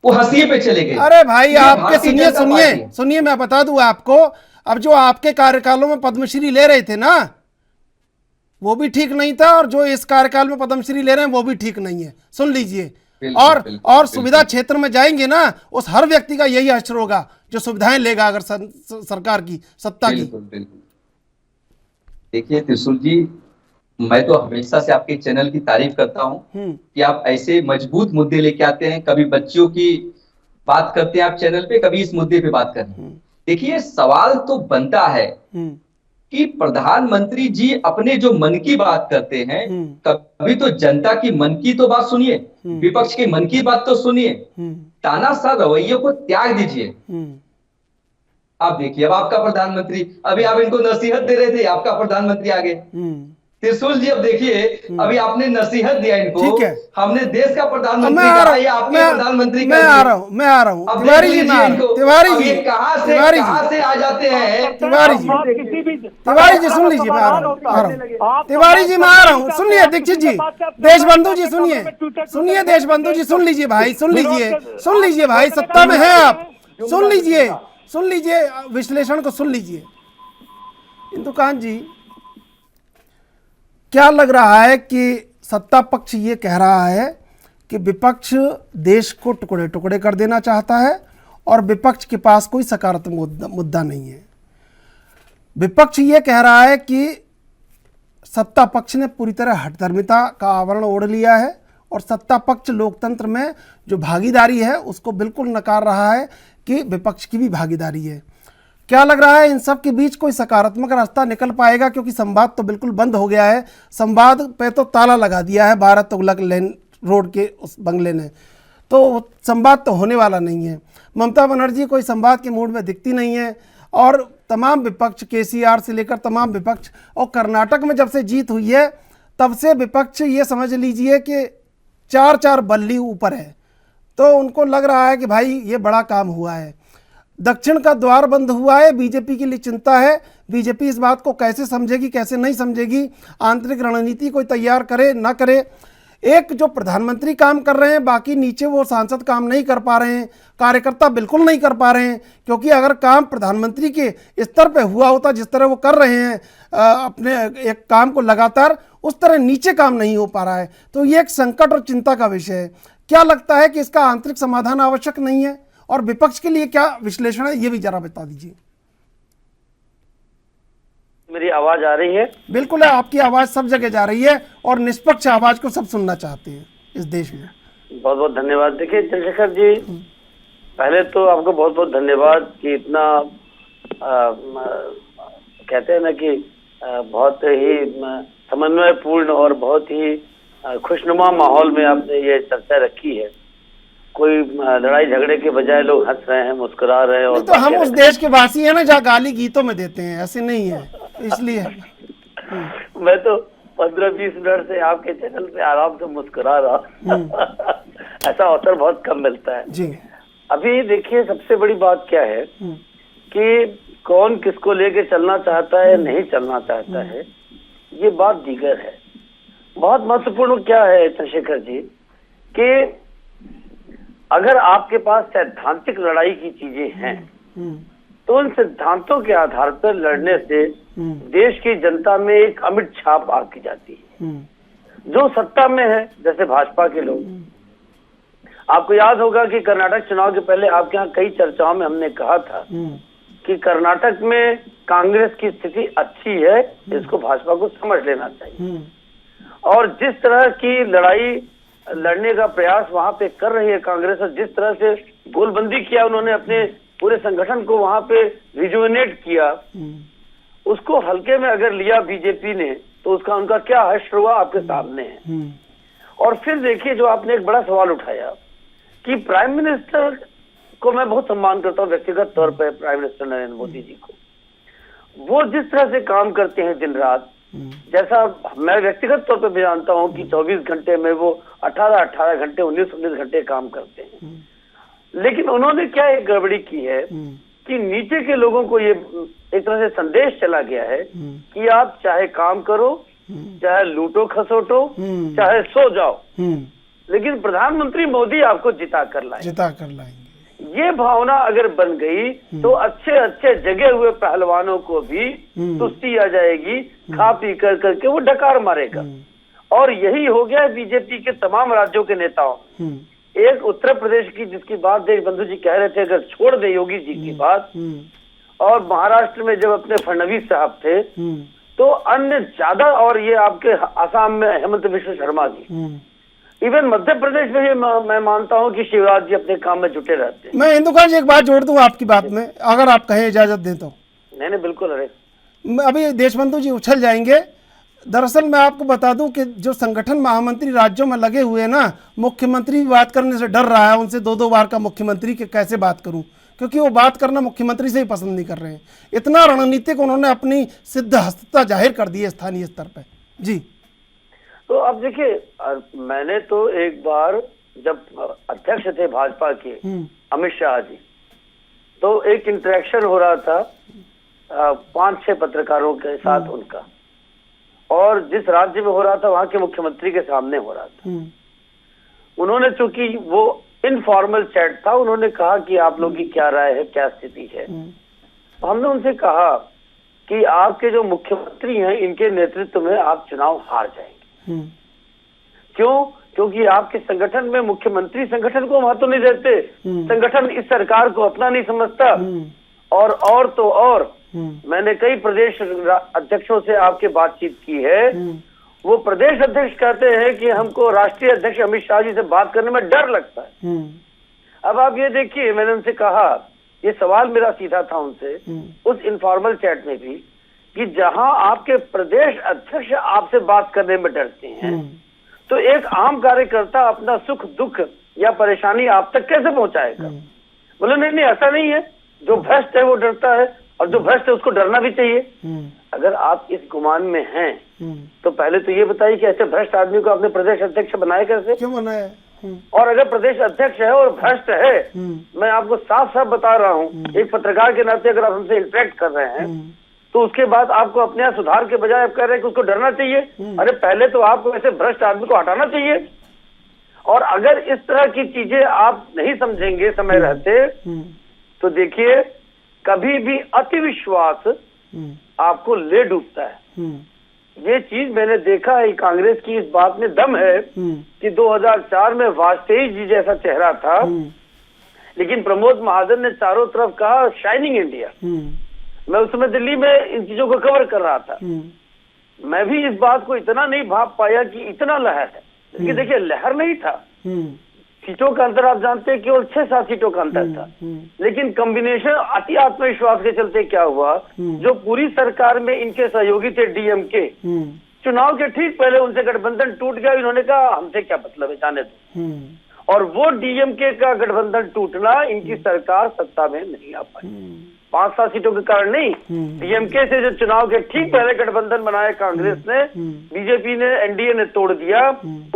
वो हंसिए पे चले गए। अरे भाई आपके सुनिए मैं बता दूं आपको, अब जो आपके कार्यकालों में पद्मश्री ले रहे थे ना, वो भी ठीक नहीं था, और जो इस कार्यकाल में पद्मश्री ले रहे हैं वो भी ठीक नहीं है, सुन लीजिए। और सुविधा क्षेत्र में जाएंगे ना, उस हर व्यक्ति का यही हश्र होगा जो सुविधाएं लेगा अगर सरकार की सत्ता की। देखिए त्रिशूल जी, मैं तो हमेशा से आपके चैनल की तारीफ करता हूं कि आप ऐसे मजबूत मुद्दे लेके आते हैं, कभी बच्चियों की बात करते हैं आप चैनल पे, कभी इस मुद्दे पे बात करते हैं। देखिए सवाल तो बनता है कि प्रधानमंत्री जी अपने जो मन की बात करते हैं, कभी तो जनता की मन की तो बात सुनिए, विपक्ष के मन की बात तो सुनिए, तानाशाह रवैये को त्याग दीजिए। आप देखिए, अब आपका प्रधानमंत्री, अभी आप इनको नसीहत दे रहे थे, आपका प्रधानमंत्री आ गए। त्रिशूल जी अब देखिए, अभी आपने नसीहत दिया इनको, ठीक है, हमने देश का प्रधानमंत्री कहा, ये आपके प्रधानमंत्री मैं आ रहा हूँ तिवारी जी, तिवारी जी कहाँ से आ जाते हैं। तिवारी जी सुन लीजिए, मैं आ रहा हूँ तिवारी जी, मैं आ रहा हूँ, सुनिए दीक्षित जी, देशबंधु जी सुनिए देशबंधु जी, सुन लीजिए भाई, सुन लीजिए भाई, सत्ता में है आप, सुन लीजिए विश्लेषण को सुन लीजिए। इंदुकांत जी, क्या लग रहा है कि सत्ता पक्ष ये कह रहा है कि विपक्ष देश को टुकड़े टुकड़े कर देना चाहता है और विपक्ष के पास कोई सकारात्मक मुद्दा नहीं है। विपक्ष ये कह रहा है कि सत्ता पक्ष ने पूरी तरह हठधर्मिता का आवरण ओढ़ लिया है और सत्ता पक्ष लोकतंत्र में जो भागीदारी है उसको बिल्कुल नकार रहा है कि विपक्ष की भी भागीदारी है। क्या लग रहा है इन सब के बीच कोई सकारात्मक रास्ता निकल पाएगा? क्योंकि संवाद तो बिल्कुल बंद हो गया है, संवाद पे तो ताला लगा दिया है भारत तुगलक लेन रोड के उस बंगले ने, तो संवाद तो होने वाला नहीं है। ममता बनर्जी कोई संवाद के मूड में दिखती नहीं है और तमाम विपक्ष, केसीआर से लेकर तमाम विपक्ष, और कर्नाटक में जब से जीत हुई है तब से विपक्ष ये समझ लीजिए कि 4 बल्ली ऊपर है, तो उनको लग रहा है कि भाई ये बड़ा काम हुआ है। दक्षिण का द्वार बंद हुआ है, बीजेपी के लिए चिंता है, बीजेपी इस बात को कैसे समझेगी कैसे नहीं समझेगी, आंतरिक रणनीति कोई तैयार करे ना करे। एक जो प्रधानमंत्री काम कर रहे हैं, बाकी नीचे वो सांसद काम नहीं कर पा रहे हैं, कार्यकर्ता बिल्कुल नहीं कर पा रहे हैं, क्योंकि अगर काम प्रधानमंत्री के स्तर पे हुआ होता जिस तरह वो कर रहे हैं अपने एक काम को लगातार, उस तरह नीचे काम नहीं हो पा रहा है, तो ये एक संकट और चिंता का विषय है। क्या लगता है कि इसका आंतरिक समाधान आवश्यक नहीं है और विपक्ष के लिए क्या विश्लेषण है, ये भी जरा बता दीजिए। मेरी आवाज आ रही है? बिल्कुल है, आपकी आवाज सब जगह जा रही है और निष्पक्ष आवाज को सब सुनना चाहते हैं इस देश में। बहुत बहुत धन्यवाद। देखिए चंद्रशेखर जी, पहले तो आपको बहुत बहुत धन्यवाद कि इतना कहते हैं ना कि बहुत ही समन्वयपूर्ण और बहुत ही खुशनुमा माहौल में आपने ये चर्चा रखी है। कोई लड़ाई झगड़े के बजाय लोग हंस रहे हैं, मुस्कुरा रहे हैं। और तो हम उस देश के वासी हैं ना जहाँ गाली गीतों में देते हैं, ऐसे नहीं है, इसलिए मैं तो 15-20 मिनट से आपके चैनल पे आराम से मुस्कुरा रहा ऐसा अवसर बहुत कम मिलता है जी। अभी देखिए सबसे बड़ी बात क्या है कि कौन किसको लेके चलना चाहता है, नहीं चलना चाहता है, ये बात दीगर है। बहुत महत्वपूर्ण क्या है चंद्रशेखर जी कि अगर आपके पास सैद्धांतिक लड़ाई की चीजें हैं तो उन सिद्धांतों के आधार पर लड़ने से देश की जनता में एक अमिट छाप आकी जाती है। जो सत्ता में है, जैसे भाजपा के लोग, आपको याद होगा कि कर्नाटक चुनाव के पहले आपके यहाँ कई चर्चाओं में हमने कहा था कि कर्नाटक में कांग्रेस की स्थिति अच्छी है, इसको भाजपा को समझ लेना चाहिए। और जिस तरह की लड़ाई लड़ने का प्रयास वहां पे कर रही है कांग्रेस, और जिस तरह से गोलबंदी किया उन्होंने, अपने पूरे संगठन को वहां पे रिजुवेनेट किया, उसको हल्के में अगर लिया बीजेपी ने तो उसका उनका क्या हश्र हुआ आपके सामने है। और फिर देखिए जो आपने एक बड़ा सवाल उठाया कि प्राइम मिनिस्टर को मैं बहुत सम्मान करता हूँ व्यक्तिगत तौर पर, प्राइम मिनिस्टर नरेंद्र मोदी जी को, वो जिस तरह से काम करते हैं दिन रात, जैसा मैं व्यक्तिगत तौर पर भी जानता हूँ कि 24 घंटे में वो 18 घंटे 19 घंटे काम करते हैं, लेकिन उन्होंने क्या एक गड़बड़ी की है कि नीचे के लोगों को ये एक तरह से संदेश चला गया है कि आप चाहे काम करो, चाहे लूटो खसोटो, चाहे सो जाओ, लेकिन प्रधानमंत्री मोदी आपको जिता कर लाएंगे। ये भावना अगर बन गई तो अच्छे अच्छे जगे हुए पहलवानों को भी सुस्ती आ जाएगी, खा पी कर करके वो डकार मारेगा। और यही हो गया है बीजेपी के तमाम राज्यों के नेताओं। एक उत्तर प्रदेश की जिसकी बात देश बंधु जी कह रहे थे, अगर छोड़ दे योगी जी की बात, और महाराष्ट्र में जब अपने फडणवीस साहब थे, तो अन्य ज्यादा, और ये आपके आसाम में हेमंत बिश्व शर्मा जी, इवन मध्य प्रदेश में मैं मानता हूं कि शिवराज जी अपने काम में जुटे रहते हैं। मैं इंदुकान जी एक बात जोड़ दूं आपकी बात में, अगर आप कहें इजाजत दें तो। नहीं बिल्कुल। अरे अभी देशबंधु जी उछल जाएंगे। दरअसल मैं आपको बता दूं कि जो संगठन महामंत्री राज्यों में लगे हुए हैं ना, मुख्यमंत्री बात करने से डर रहा है, उनसे 2-2 बार का मुख्यमंत्री के कैसे बात करूं, क्योंकि वो बात करना मुख्यमंत्री से ही पसंद नहीं कर रहे हैं। इतना रणनीतिक उन्होंने अपनी सिद्ध हस्तता जाहिर कर दी है स्थानीय स्तर पर। जी तो अब देखिए, मैंने तो एक बार जब अध्यक्ष थे भाजपा के अमित शाह जी, तो एक इंटरेक्शन हो रहा था 5-6 पत्रकारों के साथ उनका, और जिस राज्य में हो रहा था वहां के मुख्यमंत्री के सामने हो रहा था। उन्होंने, चूंकि वो इनफॉर्मल चैट था, उन्होंने कहा कि आप लोग की क्या राय है, क्या स्थिति है। तो हमने उनसे कहा कि आपके जो मुख्यमंत्री हैं, इनके नेतृत्व में आप चुनाव हार जाएंगे। क्यों? क्योंकि आपके संगठन में मुख्यमंत्री संगठन को महत्व नहीं देते, संगठन इस सरकार को अपना नहीं समझता। और तो और मैंने कई प्रदेश अध्यक्षों से आपके बातचीत की है, वो प्रदेश अध्यक्ष कहते हैं कि हमको राष्ट्रीय अध्यक्ष अमित शाह जी से बात करने में डर लगता है। अब आप ये देखिए, मैंने उनसे कहा, ये सवाल मेरा सीधा था उनसे उस इनफॉर्मल चैट में भी, कि जहां आपके प्रदेश अध्यक्ष आपसे बात करने में डरते हैं, तो एक आम कार्यकर्ता अपना सुख दुख या परेशानी आप तक कैसे पहुंचाएगा? बोले नहीं ऐसा नहीं है, जो भ्रष्ट है वो डरता है, और जो भ्रष्ट है उसको डरना भी चाहिए। अगर आप इस गुमान में हैं तो पहले तो ये बताइए कि ऐसे भ्रष्ट आदमी को आपने प्रदेश अध्यक्ष बनाया कैसे? क्यों बनाया? और अगर प्रदेश अध्यक्ष है और भ्रष्ट है, मैं आपको साफ साफ बता रहा हूँ, एक पत्रकार के नाते अगर आप हमसे इंटरेक्ट कर रहे हैं, तो उसके बाद आपको अपने यहाँ सुधार के बजाय आप कह रहे हैं कि उसको डरना चाहिए। अरे पहले तो आपको ऐसे भ्रष्ट आदमी को हटाना चाहिए। और अगर इस तरह की चीजें आप नहीं समझेंगे समय रहते, तो देखिए कभी भी अति विश्वास आपको ले डूबता है। ये चीज मैंने देखा है, कांग्रेस की इस बात में दम है कि 2004 में वाजपेयी जी जैसा चेहरा था, लेकिन प्रमोद महाजन ने चारों तरफ कहा शाइनिंग इंडिया। मैं उस समय दिल्ली में इन चीजों को कवर कर रहा था। मैं भी इस बात को इतना नहीं भाप पाया कि इतना लहर है, क्योंकि देखिए लहर नहीं था, सीटों का अंतर आप जानते हैं केवल 6-7 सीटों का अंतर था, लेकिन कॉम्बिनेशन अति आत्मविश्वास के चलते क्या हुआ, जो पूरी सरकार में इनके सहयोगी थे डीएमके, चुनाव के ठीक पहले उनसे गठबंधन टूट गया। इन्होंने कहा हमसे क्या मतलब है, जाने दो। और वो डीएमके का गठबंधन टूटना, इनकी सरकार सत्ता में नहीं आ पाई। 5-7 सीटों के कारण नहीं, डीएमके से जो चुनाव के ठीक पहले गठबंधन बनाया कांग्रेस ने, बीजेपी ने, एनडीए ने तोड़ दिया,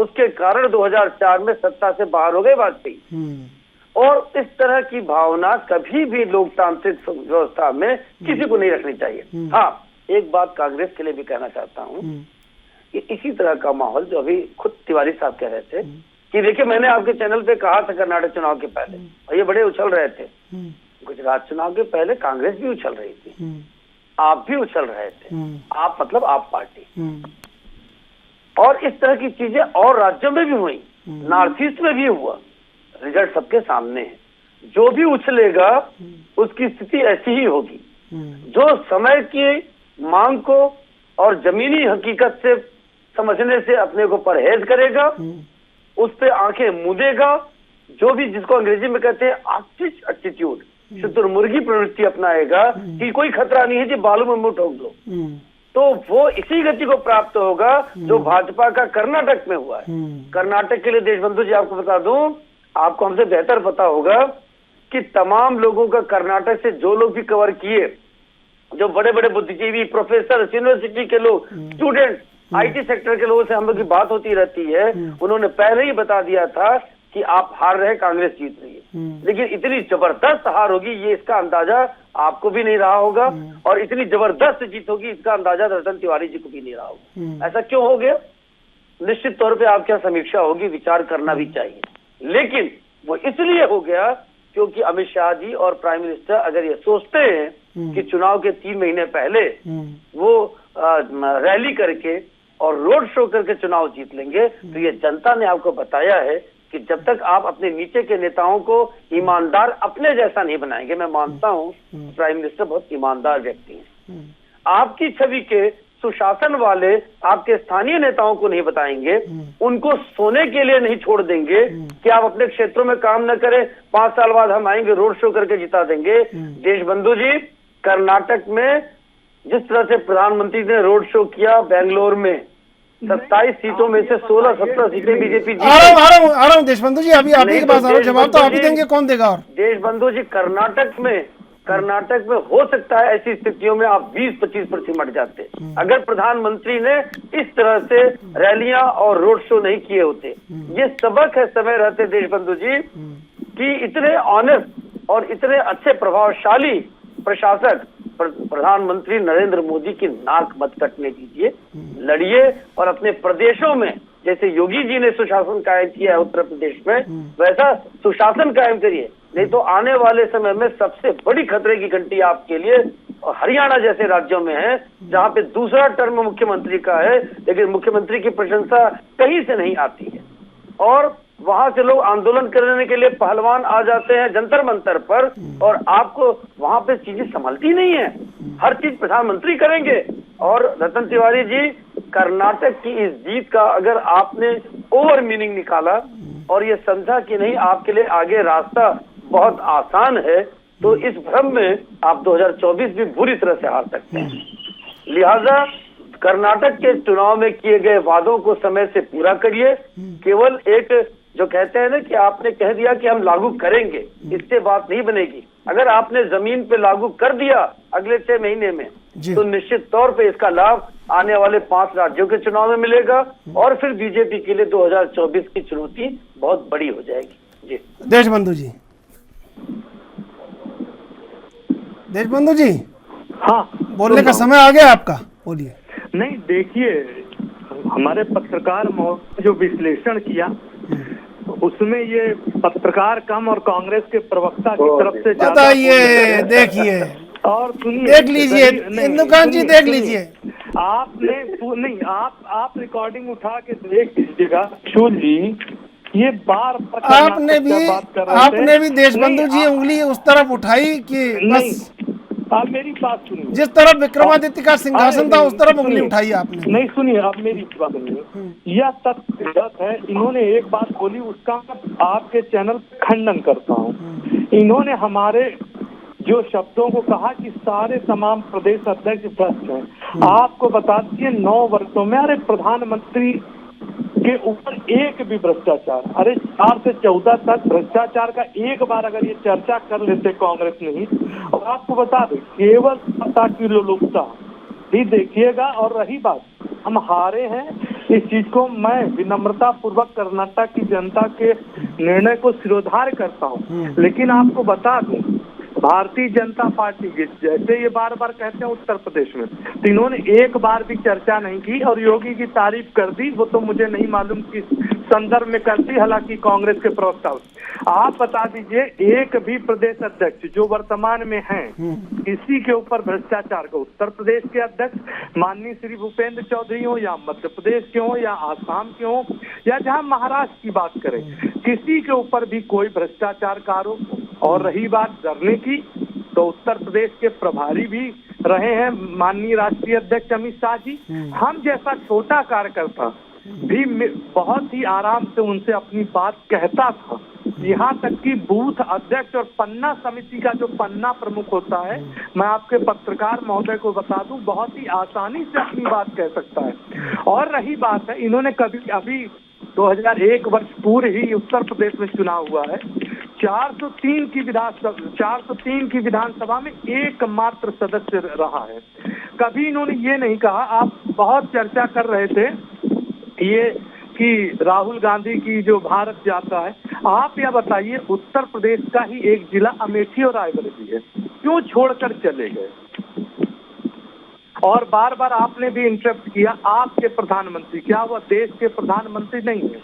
उसके कारण 2004 में सत्ता से बाहर हो गए वाजपेयी। और इस तरह की भावना कभी भी लोकतांत्रिक व्यवस्था में किसी को नहीं रखनी चाहिए। हाँ, एक बात कांग्रेस के लिए भी कहना चाहता हूँ कि इसी तरह का माहौल जो अभी खुद तिवारी साहब कह रहे थे कि देखिए मैंने आपके चैनल पे कहा था कर्नाटक चुनाव के पहले, और ये बड़े उछल रहे थे, गुजरात चुनाव के पहले कांग्रेस भी उछल रही थी, आप भी उछल रहे थे, आप मतलब आप पार्टी। और इस तरह की चीजें और राज्यों में भी हुई, नॉर्थ ईस्ट में भी हुआ, रिजल्ट सबके सामने है। जो भी उछलेगा उसकी स्थिति ऐसी ही होगी। जो समय की मांग को और जमीनी हकीकत से समझने से अपने को परहेज करेगा, उस पे आंखें मूंदेगा, जो भी जिसको अंग्रेजी में कहते हैं ऑस्ट्रिच एटीट्यूड, शुतुरमुर्गी प्रवृत्ति अपनाएगा कि कोई खतरा नहीं है जी, बालू में मुंह ठोक दो, तो वो इसी गति को प्राप्त होगा जो भाजपा का कर्नाटक में हुआ है। कर्नाटक के लिए देशबंधु जी आपको बता दूं, आपको हमसे बेहतर पता होगा कि तमाम लोगों का कर्नाटक से जो लोग भी कवर किए, जो बड़े बड़े बुद्धिजीवी, प्रोफेसर, यूनिवर्सिटी के लोग, स्टूडेंट, आईटी सेक्टर के लोगों से हम लोग की बात होती रहती है, उन्होंने पहले ही बता दिया था कि आप हार रहे, कांग्रेस जीत रही है। लेकिन इतनी जबरदस्त हार होगी ये इसका अंदाजा आपको भी नहीं रहा होगा, और इतनी जबरदस्त जीत होगी इसका अंदाजा रतन तिवारी जी को भी नहीं रहा होगा। ऐसा क्यों हो गया? निश्चित तौर पे आपके यहाँ समीक्षा होगी, विचार करना भी चाहिए, लेकिन वो इसलिए हो गया क्योंकि अमित शाह जी और प्राइम मिनिस्टर अगर ये सोचते हैं कि चुनाव के 3 महीने पहले वो रैली करके और रोड शो करके चुनाव जीत लेंगे, तो ये जनता ने आपको बताया है कि जब तक आप अपने नीचे के नेताओं को ईमानदार अपने जैसा नहीं बनाएंगे, मैं मानता हूँ प्राइम मिनिस्टर बहुत ईमानदार व्यक्ति हैं, आपकी छवि के सुशासन वाले आपके स्थानीय नेताओं को नहीं बताएंगे, उनको सोने के लिए नहीं छोड़ देंगे कि आप अपने क्षेत्रों में काम न करें, 5 साल बाद हम आएंगे रोड शो करके जिता देंगे। देशबंधु जी, कर्नाटक में जिस तरह से प्रधानमंत्री ने रोड शो किया बेंगलोर में, 27 सीटों में से 16-17 सीटें बीजेपी जीती। आ रहा हूं देशबंधु जी, अभी आप एक बात जवाब तो आप ही देंगे, कौन देगा? और देशबंधु जी, कर्नाटक में हो सकता है ऐसी स्थितियों में आप 20-25% सिमट जाते अगर प्रधानमंत्री ने इस तरह से रैलियां और रोड शो नहीं किए होते। ये सबक है समय रहते देशबंधु जी कि इतने ऑनेस्ट और इतने अच्छे प्रभावशाली प्रशासक प्रधानमंत्री नरेंद्र मोदी की नाक मत कटने दीजिए, लड़िए और अपने प्रदेशों में जैसे योगी जी ने सुशासन कायम किया है उत्तर प्रदेश में, वैसा सुशासन कायम करिए, नहीं तो आने वाले समय में सबसे बड़ी खतरे की घंटी आपके लिए हरियाणा जैसे राज्यों में है, जहां पे दूसरा टर्म मुख्यमंत्री का है, लेकिन मुख्यमंत्री की प्रशंसा कहीं से नहीं आती है, और वहां से लोग आंदोलन करने के लिए पहलवान आ जाते हैं जंतर मंतर पर, और आपको वहां पे चीजें संभलती नहीं है, हर चीज प्रधानमंत्री करेंगे। और रतन तिवारी जी, कर्नाटक की इस जीत का अगर आपने ओवर मीनिंग निकाला और ये समझा कि नहीं आपके लिए आगे रास्ता बहुत आसान है, तो इस भ्रम में आप 2024 भी बुरी तरह से हार सकते हैं। लिहाजा कर्नाटक के चुनाव में किए गए वादों को समय से पूरा करिए। केवल एक जो कहते हैं ना कि आपने कह दिया कि हम लागू करेंगे, इससे बात नहीं बनेगी। अगर आपने जमीन पे लागू कर दिया अगले 6 महीने में, तो निश्चित तौर पे इसका लाभ आने वाले 5 राज्यों के चुनाव में मिलेगा, और फिर बीजेपी के लिए 2024 की चुनौती बहुत बड़ी हो जाएगी। जी देशबंधु जी, देशबंधु जी, हाँ, बोलने का समय आ गया आपका, बोलिए। नहीं, देखिए, हमारे पत्रकार महोदय जो विश्लेषण किया उसमें ये पत्रकार कम और कांग्रेस के प्रवक्ता की तरफ से बताइए, देखिए और सुनिए, देख लीजिए इंदुकान जी, देख लीजिए, आपने नहीं, आप रिकॉर्डिंग उठा के देख लीजिएगा। शूल जी, ये बार आपने भी देशबंधु जी उंगली उस तरफ उठाई कि बस आप मेरी बात सुनिए, जिस तरफ विक्रमादित्य का सिंहासन था उस तरफ उंगली उठाई आपने। नहीं सुनिए, आप मेरी बात सुनिए, यह तथ्य गलत है। इन्होंने एक बात बोली, उसका आपके चैनल खंडन करता हूँ। इन्होंने हमारे जो शब्दों को कहा कि सारे तमाम प्रदेश अध्यक्ष भ्रष्ट हैं। आपको बता दीजिए 9 वर्षों में, अरे प्रधानमंत्री के ऊपर एक भी भ्रष्टाचार, अरे 4 से 14 तक भ्रष्टाचार का एक बार अगर ये चर्चा कर लेते कांग्रेस नहीं, और आपको बता दें केवल सत्ता की लोलुपता भी देखिएगा। और रही बात, हम हारे हैं, इस चीज को मैं विनम्रता पूर्वक कर्नाटक की जनता के निर्णय को सिरोधार करता हूँ, लेकिन आपको बता दूं भारतीय जनता पार्टी के जैसे ये बार बार कहते हैं उत्तर प्रदेश में, तो इन्होंने एक बार भी चर्चा नहीं की और योगी की तारीफ कर दी। वो तो मुझे नहीं मालूम किस संदर्भ में करती, हालांकि कांग्रेस के प्रवक्ता। आप बता दीजिए एक भी प्रदेश अध्यक्ष जो वर्तमान में हैं, किसी के ऊपर भ्रष्टाचार को, उत्तर प्रदेश के अध्यक्ष माननीय श्री भूपेंद्र चौधरी हो या मध्य प्रदेश के हो या आसाम के हो या जहां महाराष्ट्र की बात करें, किसी के ऊपर भी कोई भ्रष्टाचार का आरोप। और रही बात डरने की, तो उत्तर प्रदेश के प्रभारी भी रहे हैं माननीय राष्ट्रीय अध्यक्ष अमित शाह जी। हम जैसा छोटा कार्यकर्ता भी बहुत ही आराम से उनसे अपनी बात कहता था, यहाँ तक कि बूथ अध्यक्ष और पन्ना समिति का जो पन्ना प्रमुख होता है, मैं आपके पत्रकार महोदय को बता दूं, बहुत ही आसानी से अपनी बात कह सकता है। और रही बात है, इन्होंने कभी अभी 2001 वर्ष पूर्व ही उत्तर प्रदेश में चुनाव हुआ है, 403 की विधानसभा में एकमात्र सदस्य रहा है। कभी इन्होंने ये नहीं कहा, आप बहुत चर्चा कर रहे थे ये कि राहुल गांधी की जो भारत यात्रा है, आप यह बताइए उत्तर प्रदेश का ही एक जिला अमेठी और रायबरेली है, क्यों छोड़कर चले गए? और बार बार आपने भी इंटरप्ट किया, आपके प्रधानमंत्री, क्या वह देश के प्रधानमंत्री नहीं है?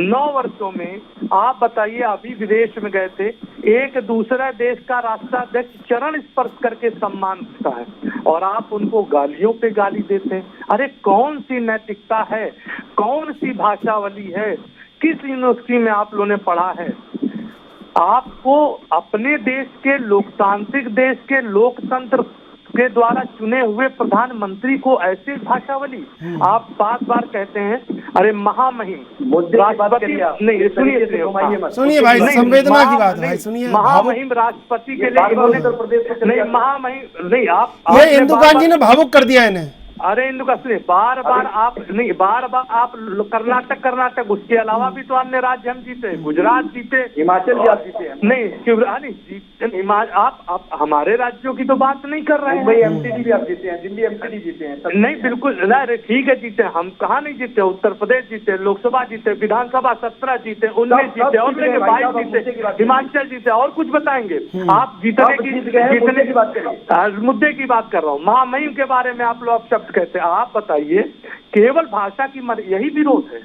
9 वर्षों में आप बताइए, अभी विदेश में गए थे, एक दूसरे देश का राष्ट्राध्यक्ष चरण स्पर्श करके सम्मान देता है और आप उनको गालियों पे गाली देते हैं। अरे कौन सी नैतिकता है, कौन सी भाषावली है, किस यूनिवर्सिटी में आप लोगों ने पढ़ा है? आपको अपने देश के लोकतांत्रिक देश के लोकतंत्र के द्वारा चुने हुए प्रधानमंत्री को ऐसे भाषावली, आप बार बार कहते हैं अरे महामहिम राष्ट्रपति, नहीं सुनिए भाई, संवेदना की बात है, सुनिए। महामहिम राष्ट्रपति के लिए इन्होंने नहीं महामहिम नहीं, आप ये इंदुकान जी ने भावुक कर दिया इन्हें। अरे इंदु का सुनिए, बार बार आप कर्नाटक, उसके अलावा भी तो अन्य राज्य हम जीते, गुजरात जीते, हिमाचल भी आप जीते, नहीं आप हमारे राज्यों की तो बात नहीं कर रहे हैं। मुंबई एमटीडी भी आप जीते हैं, दिल्ली एमटीडी जीते हैं, नहीं बिल्कुल, अरे ठीक है जीते, हम कहाँ नहीं जीते, उत्तर प्रदेश जीते, लोकसभा जीते, विधानसभा 17 जीते, 19 जीते और 22 जीते, हिमाचल जीते, और कुछ बताएंगे आप? जीतने की बात करिए, मुद्दे की बात कर रहा हूँ। महामहिम के बारे में आप लोग शब्द कहते हैं, आप बताइए, केवल भाषा की यही विरोध है?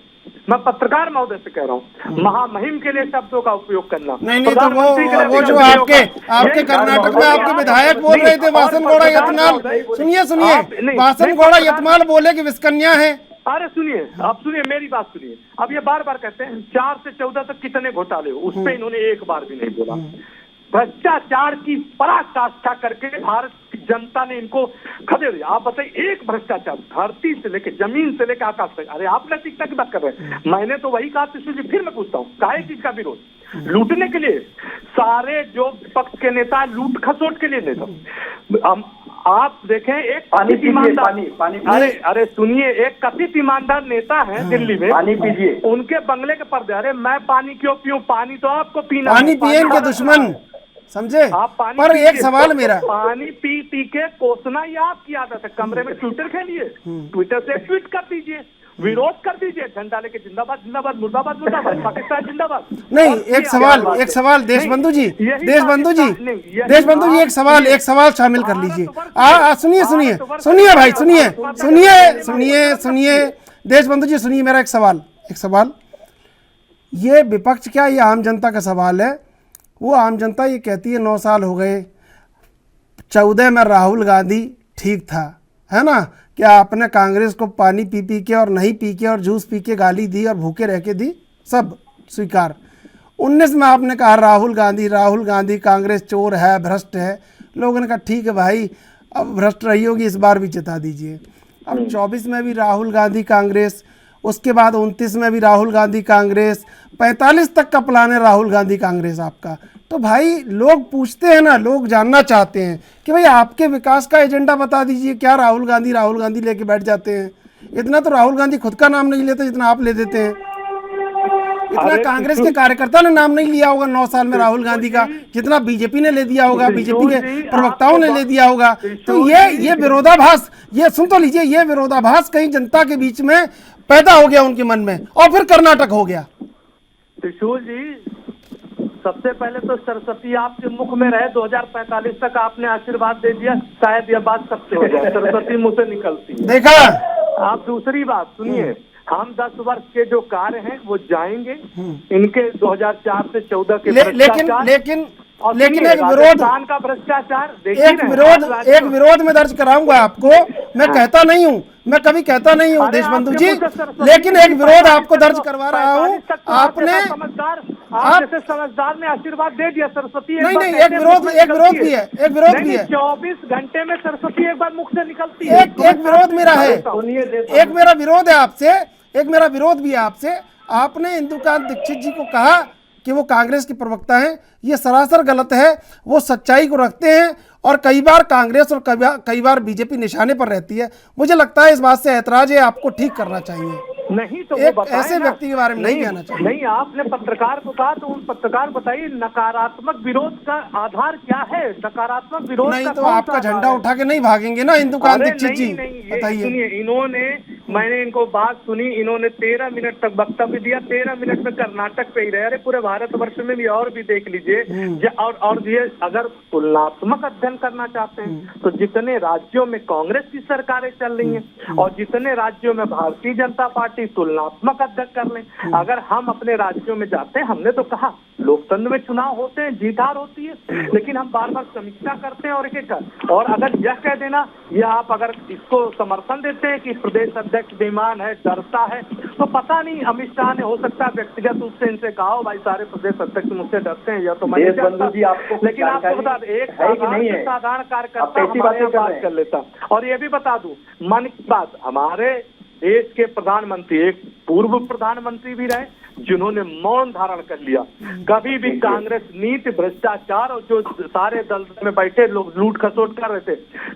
मैं पत्रकार महोदय से कह रहा हूँ, महामहिम के लिए शब्दों का उपयोग करना नहीं, तो वो जो आपके कर्नाटक में आपके विधायक बोल रहे थे वासनगौड़ा यत्नाल, सुनिए वासनगौड़ा यत्नाल बोले कि विस्कन्या है। अरे सुनिए, आप सुनिए, मेरी बात सुनिए। अब ये बार बार कहते हैं 4 से 14 तक कितने घोटाले हो, उस पर इन्होंने एक बार भी नहीं बोला। भ्रष्टाचार की पराकाष्ठा करके भारत की जनता ने इनको खदेड़ दिया। आप बताइए, एक भ्रष्टाचार धरती से लेके जमीन से लेकर आकाश तक। अरे आप नैतिकता की बात कर रहे हैं, मैंने तो वही कहा त्रिशूल जी, फिर मैं पूछता हूँ, काहे चीज का विरोध? लूटने के लिए? सारे जो विपक्ष के नेता लूट खसोट के लिए नेता। आप देखें, एक कथित ईमानदार, अरे सुनिए, एक कथित ईमानदार नेता है दिल्ली में, पानी पीजिए, उनके बंगले के पर्दे, अरे मैं पानी क्यों पीऊं, पानी तो आपको पीना, पानी पिए इनके दुश्मन, समझे? पर एक सवाल मेरा, पानी पी के कोसना ये आपकी आदत है। कमरे में ट्विटर खेलिए, ट्विटर से ट्वीट कर दीजिए, विरोध कर दीजिए, झंडा लेके जिंदाबाद जिंदाबाद, मुर्दाबाद मुर्दाबाद, पाकिस्तान जिंदाबाद। नहीं, एक सवाल देशबंधु जी, एक सवाल शामिल कर लीजिए। सुनिए भाई, सुनिए देशबंधु जी, सुनिए मेरा एक सवाल। ये विपक्ष क्या, ये आम जनता का सवाल है। वो आम जनता ये कहती है 9 साल हो गए, 14 में राहुल गांधी ठीक था, है ना? क्या आपने कांग्रेस को पानी पी के और नहीं पी के और जूस पी के गाली दी और भूखे रह के दी, सब स्वीकार। 19 में आपने कहा राहुल गांधी कांग्रेस चोर है, भ्रष्ट है। लोगों ने कहा ठीक है भाई, अब भ्रष्ट रही होगी, इस बार भी चिता दीजिए। अब 24 में भी राहुल गांधी कांग्रेस, उसके बाद 29 में भी राहुल गांधी कांग्रेस, 45 तक का प्लान है राहुल गांधी कांग्रेस आपका। तो भाई लोग पूछते हैं ना, लोग जानना चाहते हैं कि भाई आपके विकास का एजेंडा बता दीजिए। क्या राहुल गांधी लेके बैठ जाते हैं? इतना तो राहुल गांधी खुद का नाम नहीं लेते जितना आप ले देते हैं। इतना कांग्रेस के कार्यकर्ता ने नाम नहीं लिया होगा 9 साल में राहुल गांधी का, जितना बीजेपी ने ले दिया होगा, बीजेपी के प्रवक्ताओं ने ले दिया होगा। तो ये विरोधाभास, ये सुन तो लीजिए, ये विरोधाभास कहीं जनता के बीच में पैदा हो गया उनके मन में, और फिर कर्नाटक हो गया। त्रिशूल जी, सबसे पहले तो सरस्वती आपके मुख में रहे, 2045 तक आपने आशीर्वाद दे दिया, शायद यह बात सबसे हो जाए, सरस्वती मुंह से निकलती है। देखा? आप दूसरी बात सुनिए, हम 10 वर्ष के जो कार्य हैं वो जाएंगे, इनके 2004 से 14 के लेकिन एक विरोध का भ्रष्टाचार, एक विरोध में दर्ज कराऊंगा आपको। मैं कहता नहीं हूँ, मैं कभी कहता नहीं हूँ देशबंधु जी, लेकिन एक विरोध आपको दर्ज करवा रहा हूँ। आपने समझदार ने आशीर्वाद दे दिया, सरस्वती नहीं, एक विरोध भी है। 24 घंटे में सरस्वती एक बार मुख से निकलती है। एक विरोध मेरा है, एक मेरा विरोध है आपसे, एक मेरा विरोध भी है आपसे। आपने इंदुकांत दीक्षित जी को कहा कि वो कांग्रेस के प्रवक्ता हैं, ये सरासर गलत है। वो सच्चाई को रखते हैं और कई बार कांग्रेस और कई बार बीजेपी निशाने पर रहती है। मुझे लगता है इस बात से ऐतराज है, आपको ठीक करना चाहिए। नहीं तो एक वो बताएं ऐसे ना। व्यक्ति के बारे में नहीं कहना चाहिए। नहीं, आपने पत्रकार को कहा तो उन पत्रकार बताइए नकारात्मक विरोध का आधार क्या है? नकारात्मक विरोध नहीं का तो कौन सा आपका आधार झंडा है? उठा के नहीं भागेंगे ना इंदुकान अरे दीक्षित जी, नहीं, बताइए। सुनिए, इन्होंने, मैंने इनको बात सुनी, इन्होंने 13 मिनट तक वक्तव्य दिया। 13 मिनट में कर्नाटक पे ही रहे। अरे पूरे भारतवर्ष में भी और भी देख लीजिए। और ये अगर तुलनात्मक अध्ययन करना चाहते हैं तो जितने राज्यों में कांग्रेस की सरकारें चल रही हैं और जितने राज्यों में भारतीय जनता पार्टी, तुलनात्मक अध्ययन कर लें। अगर हम अपने राज्यों में जाते हैं, हमने तो कहा लोकतंत्र में चुनाव होते हैं, जीत हार होती है, लेकिन हम बार बार समीक्षा करते हैं और एक एक और अगर यह कह देना, या आप अगर इसको समर्थन देते हैं कि प्रदेश अध्यक्ष बेईमान है, डरता है, तो पता नहीं अमित शाह ने हो सकता है व्यक्तिगत रूप से इनसे कहा हो भाई सारे प्रदेश अध्यक्ष मुझसे डरते हैं, या तो मैं लेकिन आपको बता दें एक साधारण कार्यकर्ता हमारे यहाँ बात कर लेता। और ये भी बता दूं, मन की बात, हमारे देश के प्रधानमंत्री एक पूर्व प्रधानमंत्री भी रहे जिन्होंने मौन धारण कर लिया। कभी भी कांग्रेस नीति, भ्रष्टाचार और जो सारे दल में बैठे लोग लूट खसोट कर रहे थे,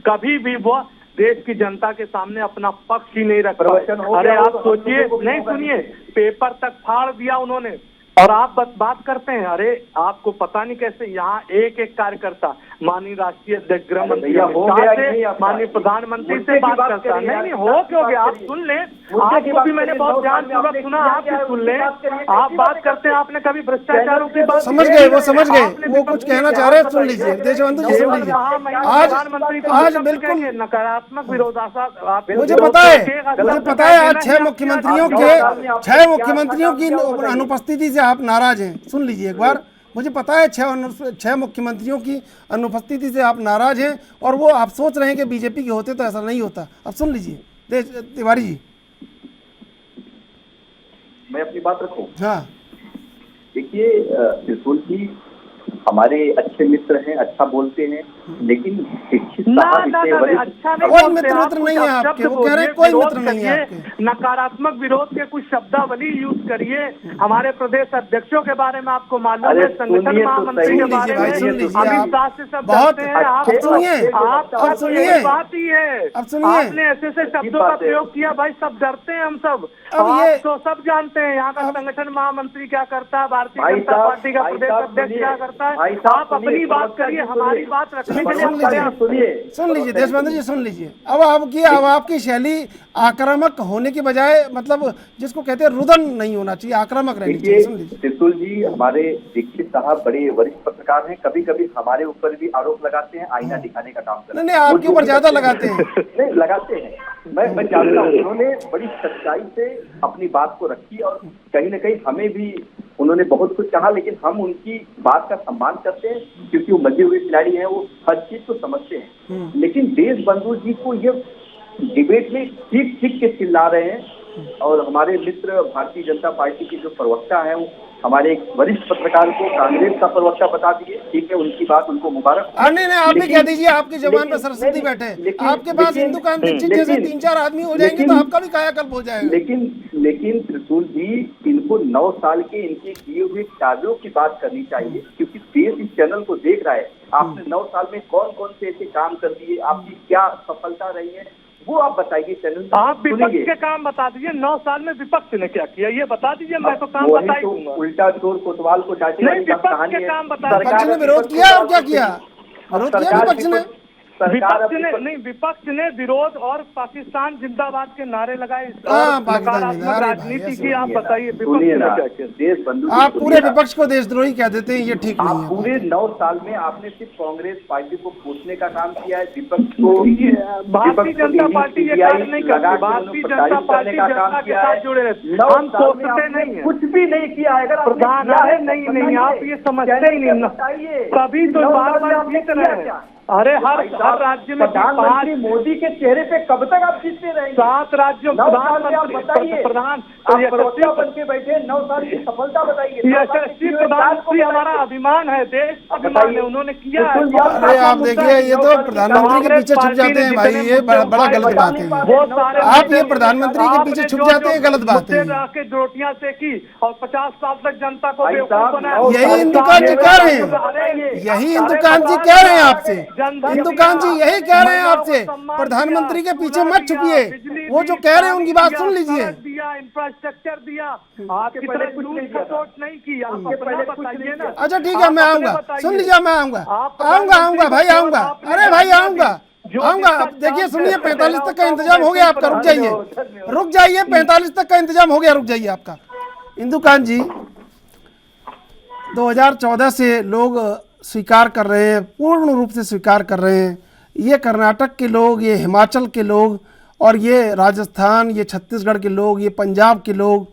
कभी भी वो देश की जनता के सामने अपना पक्ष ही नहीं रख पाए। अरे आप सोचिए, नहीं सुनिए, पेपर तक फाड़ दिया उन्होंने और आप बात करते हैं। अरे आपको पता नहीं कैसे यहाँ एक एक कार्यकर्ता माननीय राष्ट्रीय अध्यक्ष, गृह मंत्री, माननीय प्रधानमंत्री से बात करता है। नहीं हो क्यों गया? आप सुन लें, आपको भी मैंने बहुत ध्यानपूर्वक सुना, आप भी सुन लें। आप बात करते हैं, आपने कभी भ्रष्टाचारों की बात समझ गए, वो समझ गए, वो कुछ कहना चाह रहे हैं, सुन लीजिए देशबंधु जी, सुन लीजिए। आज बिल्कुल नकारात्मक विरोधाभास, मुझे पता है आज 6 मुख्यमंत्रियों की अनुपस्थिति से आप नाराज हैं। सुन लीजिए एक बार, मुझे पता है 6 मुख्यमंत्रियों की अनुपस्थिति से आप नाराज हैं और वो आप सोच रहे हैं कि बीजेपी के होते तो ऐसा नहीं होता। अब सुन लीजिए तिवारी जी। मैं अपनी बात रखूं? हाँ देखिए, त्रिशूल जी हमारे अच्छे मित्र हैं, अच्छा बोलते हैं, लेकिन शिक्षित कोई मित्र नहीं है आपके, वो कह रहे हैं कोई मित्र नहीं है आपके। नकारात्मक विरोध के कुछ शब्दावली यूज करिए। हमारे प्रदेश अध्यक्षों के बारे में आपको मालूम है, संगठन महामंत्री के बारे में अमित शाह से सब डरते हैं। आप सुनिए, बात ही है, आपने ऐसे शब्दों का प्रयोग किया, भाई सब डरते हैं, हम सब तो सब जानते हैं यहाँ का संगठन महामंत्री क्या करता है, भारतीय जनता पार्टी का प्रदेश अध्यक्ष क्या करता है। आप अपनी बात करिए, हमारी बात रखने के लिए सुन लीजिए देशबंधु जी, सुन लीजिए। अब आपकी शैली आक्रामक होने की बजाय, मतलब जिसको कहते हैं रुदन नहीं होना चाहिए, आक्रामक रहनी चाहिए। सुन लीजिए, त्रिशूल जी हमारे दीक्षित साहब बड़े वरिष्ठ पत्रकार हैं, कभी कभी हमारे ऊपर भी आरोप लगाते हैं, आईना दिखाने का काम करते हैं। नहीं, आपके ऊपर ज्यादा लगाते हैं। नहीं लगाते हैं, मैं जानता हूँ। उन्होंने बड़ी सच्चाई से अपनी बात को रखी और कहीं न कहीं हमें भी उन्होंने बहुत कुछ कहा, लेकिन हम उनकी बात का सम्मान करते हैं क्योंकि वो मजे हुए खिलाड़ी हैं, वो हर चीज को समझते हैं। लेकिन देशबंधु जी को ये डिबेट में ठीक के चिल्ला रहे हैं और हमारे मित्र भारतीय जनता पार्टी के जो प्रवक्ता हैं, वो हमारे एक वरिष्ठ पत्रकार को कांग्रेस का प्रवक्ता बता दिए। ठीक है, उनकी बात उनको मुबारक। नहीं, आप भी कह दीजिए, आपकी जबान पर सरस्वती बैठे, आपके पास इंदुकान दीक्षित जैसे 3-4 आदमी हो जाएंगे तो आपका भी कायाकल्प हो जाएगा। लेकिन त्रिशूल जी, इनको 9 साल के इनके किए हुए कार्यों की बात करनी चाहिए, क्योंकि देश इस चैनल को देख रहा है। आपने 9 साल में कौन कौन से ऐसे काम कर दिए, आपकी क्या सफलता रही है, वो आप बताइए। चैनल आप विपक्ष के काम बता दीजिए, 9 साल में विपक्ष ने क्या किया ये बता दीजिए। मैं तो काम बता ही दूंगा। उल्टा चोर कोतवाल को डांटे वाली विपक्ष के काम बता। विपक्ष ने विरोध किया और क्या किया? विरोध किया विपक्ष ने? विपक्ष ने विरोध और पाकिस्तान जिंदाबाद के नारे लगाए। नकारात्मक राजनीति की आप बताइए, विपक्ष ने क्या किया? देशबंधु, आप पूरे विपक्ष को देशद्रोही कह देते हैं, ये ठीक नहीं है। पूरे 9 साल में आपने सिर्फ कांग्रेस पार्टी को कोसने का काम किया है, विपक्ष को, भारतीय जनता पार्टी ये कार्य नहीं करती। भारतीय जनता पार्टी जनता के साथ जुड़े रहते, हम सोचते नहीं है, कुछ भी नहीं किया है। अगर प्रधान नहीं, आप ये समझते ही नहीं, तभी तो बार-बार जीत रहे हैं। अरे हर राज्य में प्रधानमंत्री मोदी के चेहरे पे कब तक आप जीतते रहेंगे? 7 राज्यों बताइए, प्रधान प्रवक्ता बन के बैठे 9 साल की सफलता बताइए। यशस्वी प्रधानमंत्री हमारा अभिमान है, देश अभिमान है, उन्होंने किया है। अरे आप देखिए, ये तो प्रधानमंत्री के पीछे छुप जाते हैं भाई, ये बड़ा गलत बात है। आप ये प्रधानमंत्री के पीछे छुप जाते हैं, गलत बात है। रोटियां सेकी और 50 साल तक जनता को बेवकूफ बनाया। यही इंदुकान जी कह रहे हैं, यही इंदुकान जी कह रहे हैं आपसे, इंदुकान जी यही कह रहे हैं आपसे, प्रधानमंत्री के पीछे मत छुपिए, वो जो कह रहे हैं उनकी बात सुन लीजिए। इंफ्रास्ट्रक्चर दिया, आपकी तरह सोच नहीं की, बताइए ना। अच्छा ठीक है, मैं आऊंगा, सुन लीजिए, मैं आऊंगा भाई, आऊंगा। अरे भाई आऊंगा। अब देखिए, सुनिए, 45 तक का इंतजाम हो गया आपका, रुक जाइए 45 तक का इंतजाम हो गया, रुक जाइए आपका। इंदुकान जी, 2014 से लोग स्वीकार कर रहे हैं, पूर्ण रूप से स्वीकार कर रहे हैं, ये कर्नाटक के लोग, ये हिमाचल के लोग, और ये राजस्थान, ये छत्तीसगढ़ के लोग, ये पंजाब के लोग,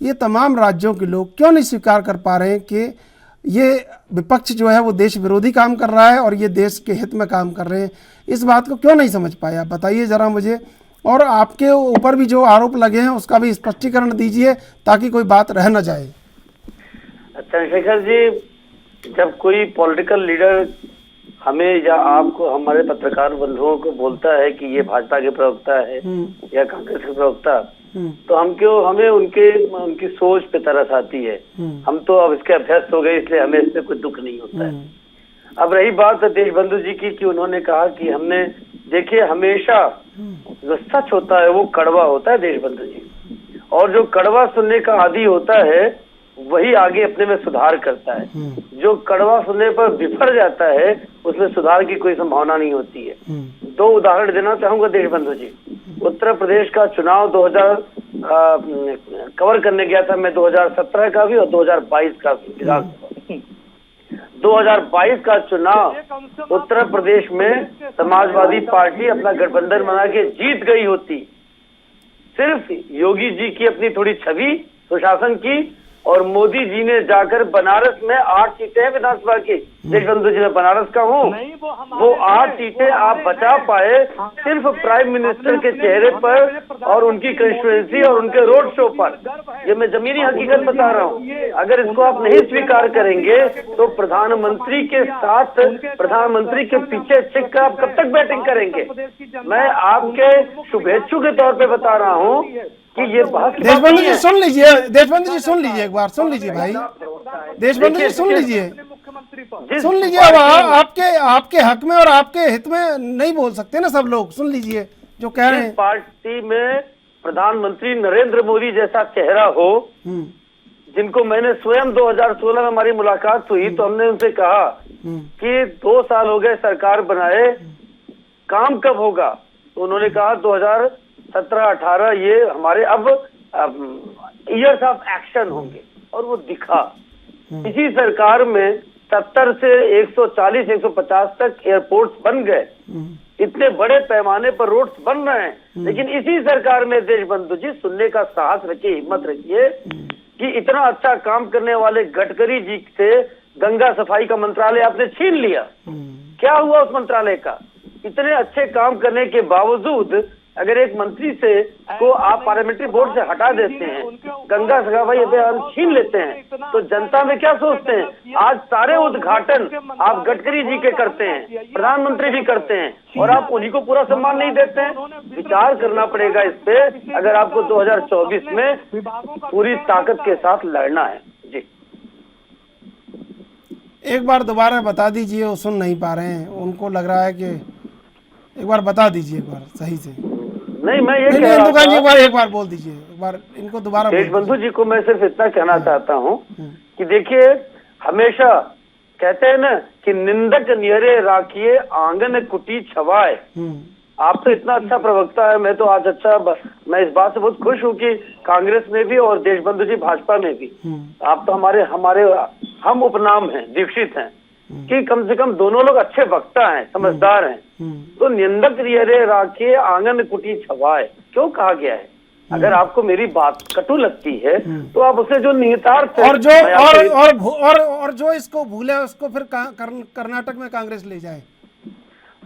ये तमाम राज्यों के लोग क्यों नहीं स्वीकार कर पा रहे हैं कि ये विपक्ष जो है वो देश विरोधी काम कर रहा है और ये देश के हित में काम कर रहे हैं? इस बात को क्यों नहीं समझ पाए? आप बताइए ज़रा मुझे, और आपके ऊपर भी जो आरोप लगे हैं उसका भी स्पष्टीकरण दीजिए ताकि कोई बात रह न जाए। चंद्रशेखर जी, जब कोई पॉलिटिकल लीडर हमें या आपको, हमारे पत्रकार बंधुओं को बोलता है कि ये भाजपा के प्रवक्ता है या कांग्रेस के प्रवक्ता, तो हमें उनकी सोच पे तरस आती है। हम तो अब इसके अभ्यस्त हो गए, इसलिए हमें इससे कोई दुख नहीं होता है। अब रही बात देशबंधु जी की, कि उन्होंने कहा कि हमने, देखिए, हमेशा जो सच होता है वो कड़वा होता है देशबंधु जी, और जो कड़वा सुनने का आदी होता है वही आगे अपने में सुधार करता है। जो कड़वा सुनने पर बिफर जाता है उसमें सुधार की कोई संभावना नहीं होती है। 2 उदाहरण देना चाहूंगा देशबंधु जी। उत्तर प्रदेश का चुनाव 2000 कवर करने गया था मैं, 2017 का भी और 2022 का भी। 2022 का चुनाव उत्तर प्रदेश में समाजवादी पार्टी अपना गठबंधन बना के जीत गई होती, सिर्फ योगी जी की अपनी थोड़ी छवि सुशासन की, और मोदी जी ने जाकर बनारस में 8 सीटें हैं विधानसभा की। देशबंधु जी, मैं बनारस का हूँ, वो 8 सीटें आप बचा पाए सिर्फ प्राइम मिनिस्टर के चेहरे पर और उनकी कंस्टिट्यूएंसी और उनके रोड शो पर। ये मैं जमीनी हकीकत बता रहा हूँ। अगर इसको आप नहीं स्वीकार करेंगे तो प्रधानमंत्री के साथ, प्रधानमंत्री के पीछे छिप कर आप कब तक बैटिंग करेंगे? मैं आपके शुभेच्छु के तौर पे बता रहा हूँ कि ये बात। देशबंधु जी सुन लीजिए, देशबंधु जी सुन लीजिए, एक बार सुन लीजिए भाई, देशबंधु जी सुन लीजिए, अब आपके हक में और आपके हित में नहीं बोल सकते ना सब लोग, सुन लीजिए जो कह रहे हैं। पार्टी में प्रधानमंत्री नरेंद्र मोदी जैसा चेहरा हो, जिनको मैंने स्वयं 2016 में हमारी मुलाकात हुई तो हमने उनसे कहा कि 2 साल हो गए सरकार बनाए, काम कब होगा? तो उन्होंने कहा 2017-18 ये हमारे अब ईयर्स ऑफ एक्शन होंगे, और वो दिखा। इसी सरकार में 70 से 140-150 तक एयरपोर्ट्स बन गए, इतने बड़े पैमाने पर रोड्स बन रहे हैं। लेकिन इसी सरकार में देशबंधु जी, सुनने का साहस रखिए, हिम्मत रखिए, कि इतना अच्छा काम करने वाले गडकरी जी से गंगा सफाई का मंत्रालय आपने छीन लिया। क्या हुआ उस मंत्रालय का? इतने अच्छे काम करने के बावजूद अगर एक मंत्री से को आप पार्लियामेंट्री बोर्ड से हटा देते हैं, गंगा सफाई अभियान छीन लेते हैं, तो जनता में क्या सोचते हैं? आज सारे उद्घाटन आप गडकरी जी के करते हैं, प्रधानमंत्री भी करते हैं, और आप उन्हीं को पूरा सम्मान नहीं देते हैं। विचार करना पड़ेगा इस पे, अगर आपको 2024 में पूरी ताकत के साथ लड़ना है। जी, एक बार दोबारा बता दीजिए, वो सुन नहीं पा रहे हैं, उनको लग रहा है कि एक बार बता दीजिए, एक बार सही से। नहीं, मैं ये एक बार बोल दीजिए, एक बार इनको दोबारा। देशबंधु जी को मैं सिर्फ इतना कहना चाहता हूँ कि देखिए, हमेशा कहते हैं ना कि निंदक नियरे राखिए आंगन कुटी छवाए। आप तो इतना अच्छा प्रवक्ता है, मैं तो आज मैं इस बात से बहुत खुश हूँ कि कांग्रेस में भी और देशबंधु जी भाजपा में भी आप तो हमारे हम उपनाम हैं, दीक्षित हैं, कि कम से कम दोनों लोग अच्छे वक्ता हैं, समझदार हैं। तो निंदक नियरे राखिए आंगन कुटी छवाए क्यों कहा गया है? अगर आपको मेरी बात कटु लगती है तो आप उसे जो निहितार्थ और जो इसको भूले उसको फिर कर्नाटक में कांग्रेस ले जाए।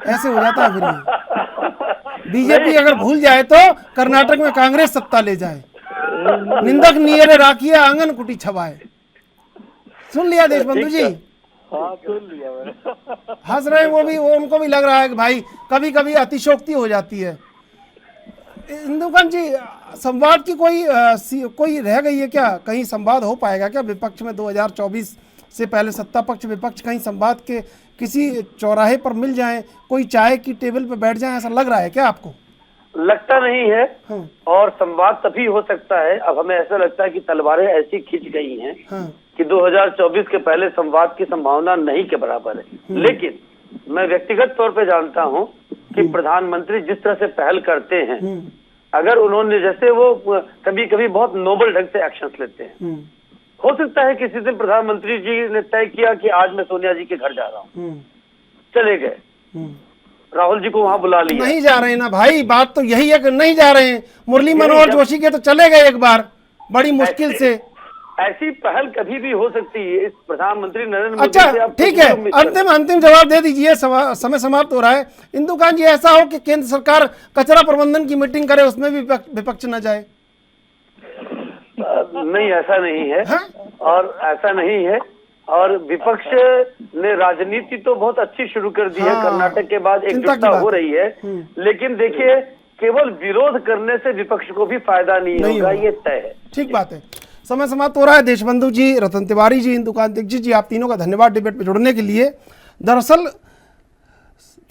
ऐसे हो जाता है फिर। बीजेपी अगर भूल जाए तो कर्नाटक में कांग्रेस सत्ता ले जाए, निंदक नियरे राखिए आंगन कुटी छवाए। सुन लिया देशबंधु जी? हाँ सुन लिया मैंने। हंस रहे हैं वो भी, वो उनको भी लग रहा है कि भाई कभी कभी अतिशोक्ति हो जाती है। इंदुकान जी, संवाद की कोई रह गई है क्या? कहीं संवाद हो पाएगा क्या विपक्ष में? 2024 से पहले सत्ता पक्ष विपक्ष कहीं संवाद के किसी चौराहे पर मिल जाएं, कोई चाय की टेबल पर बैठ जाएं, ऐसा लग रहा है क्या आपको? लगता नहीं है। और संवाद तभी हो सकता है, अब हमें ऐसा लगता है कि तलवारें ऐसी खिंच गई हैं कि 2024 के पहले संवाद की संभावना नहीं के बराबर है। लेकिन मैं व्यक्तिगत तौर पे जानता हूं कि प्रधानमंत्री जिस तरह से पहल करते हैं, अगर उन्होंने जैसे वो कभी कभी बहुत नोबल ढंग से एक्शंस लेते हैं, हो सकता है किसी दिन प्रधानमंत्री जी ने तय किया कि आज मैं सोनिया जी के घर जा रहा हूँ, चले गए, राहुल जी को वहां बुला लिया। नहीं जा रहे हैं ना भाई, बात तो यही है कि नहीं जा रहे हैं। मुरली मनोहर जोशी के तो चले गए एक बार बड़ी मुश्किल से। ऐसी पहल कभी भी हो सकती है। इस प्रधानमंत्री नरेंद्र मोदी अच्छा से आप ठीक है, अंतिम जवाब दे दीजिए, समय समाप्त हो रहा है। इंदुकान जी, ऐसा हो कि केंद्र सरकार कचरा प्रबंधन की मीटिंग करे, उसमें भी विपक्ष न जाए? नहीं, ऐसा नहीं है। और ऐसा नहीं है। और विपक्ष ने राजनीति तो बहुत अच्छी शुरू कर दी है। कर्नाटक के बाद एकजुटता हो रही है, लेकिन देखिए केवल विरोध करने से विपक्ष को भी फायदा नहीं होगा, ये तय है। ठीक बात है। समय समाप्त हो रहा है। देशबंधु जी, रतन तिवारी जी, इंदुकान दीक्षित जी, आप तीनों का धन्यवाद डिबेट में जुड़ने के लिए। दरअसल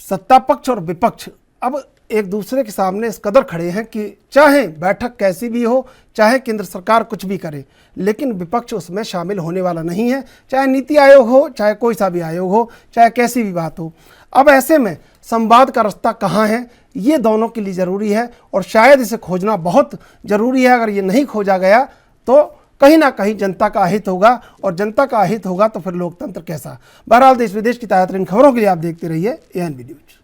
सत्ता पक्ष और विपक्ष अब एक दूसरे के सामने इस कदर खड़े हैं कि चाहे बैठक कैसी भी हो, चाहे केंद्र सरकार कुछ भी करे, लेकिन विपक्ष उसमें शामिल होने वाला नहीं है, चाहे नीति आयोग हो, चाहे कोई सा भी आयोग हो, चाहे कैसी भी बात हो। अब ऐसे में संवाद का रास्ता कहाँ है, ये दोनों के लिए ज़रूरी है और शायद इसे खोजना बहुत ज़रूरी है। अगर ये नहीं खोजा गया तो कहीं ना कहीं जनता का अहित होगा, और जनता का अहित होगा तो फिर लोकतंत्र कैसा। बहरहाल देश विदेश की ताज़ा तरीन खबरों के लिए आप देखते रहिए ANB न्यूज।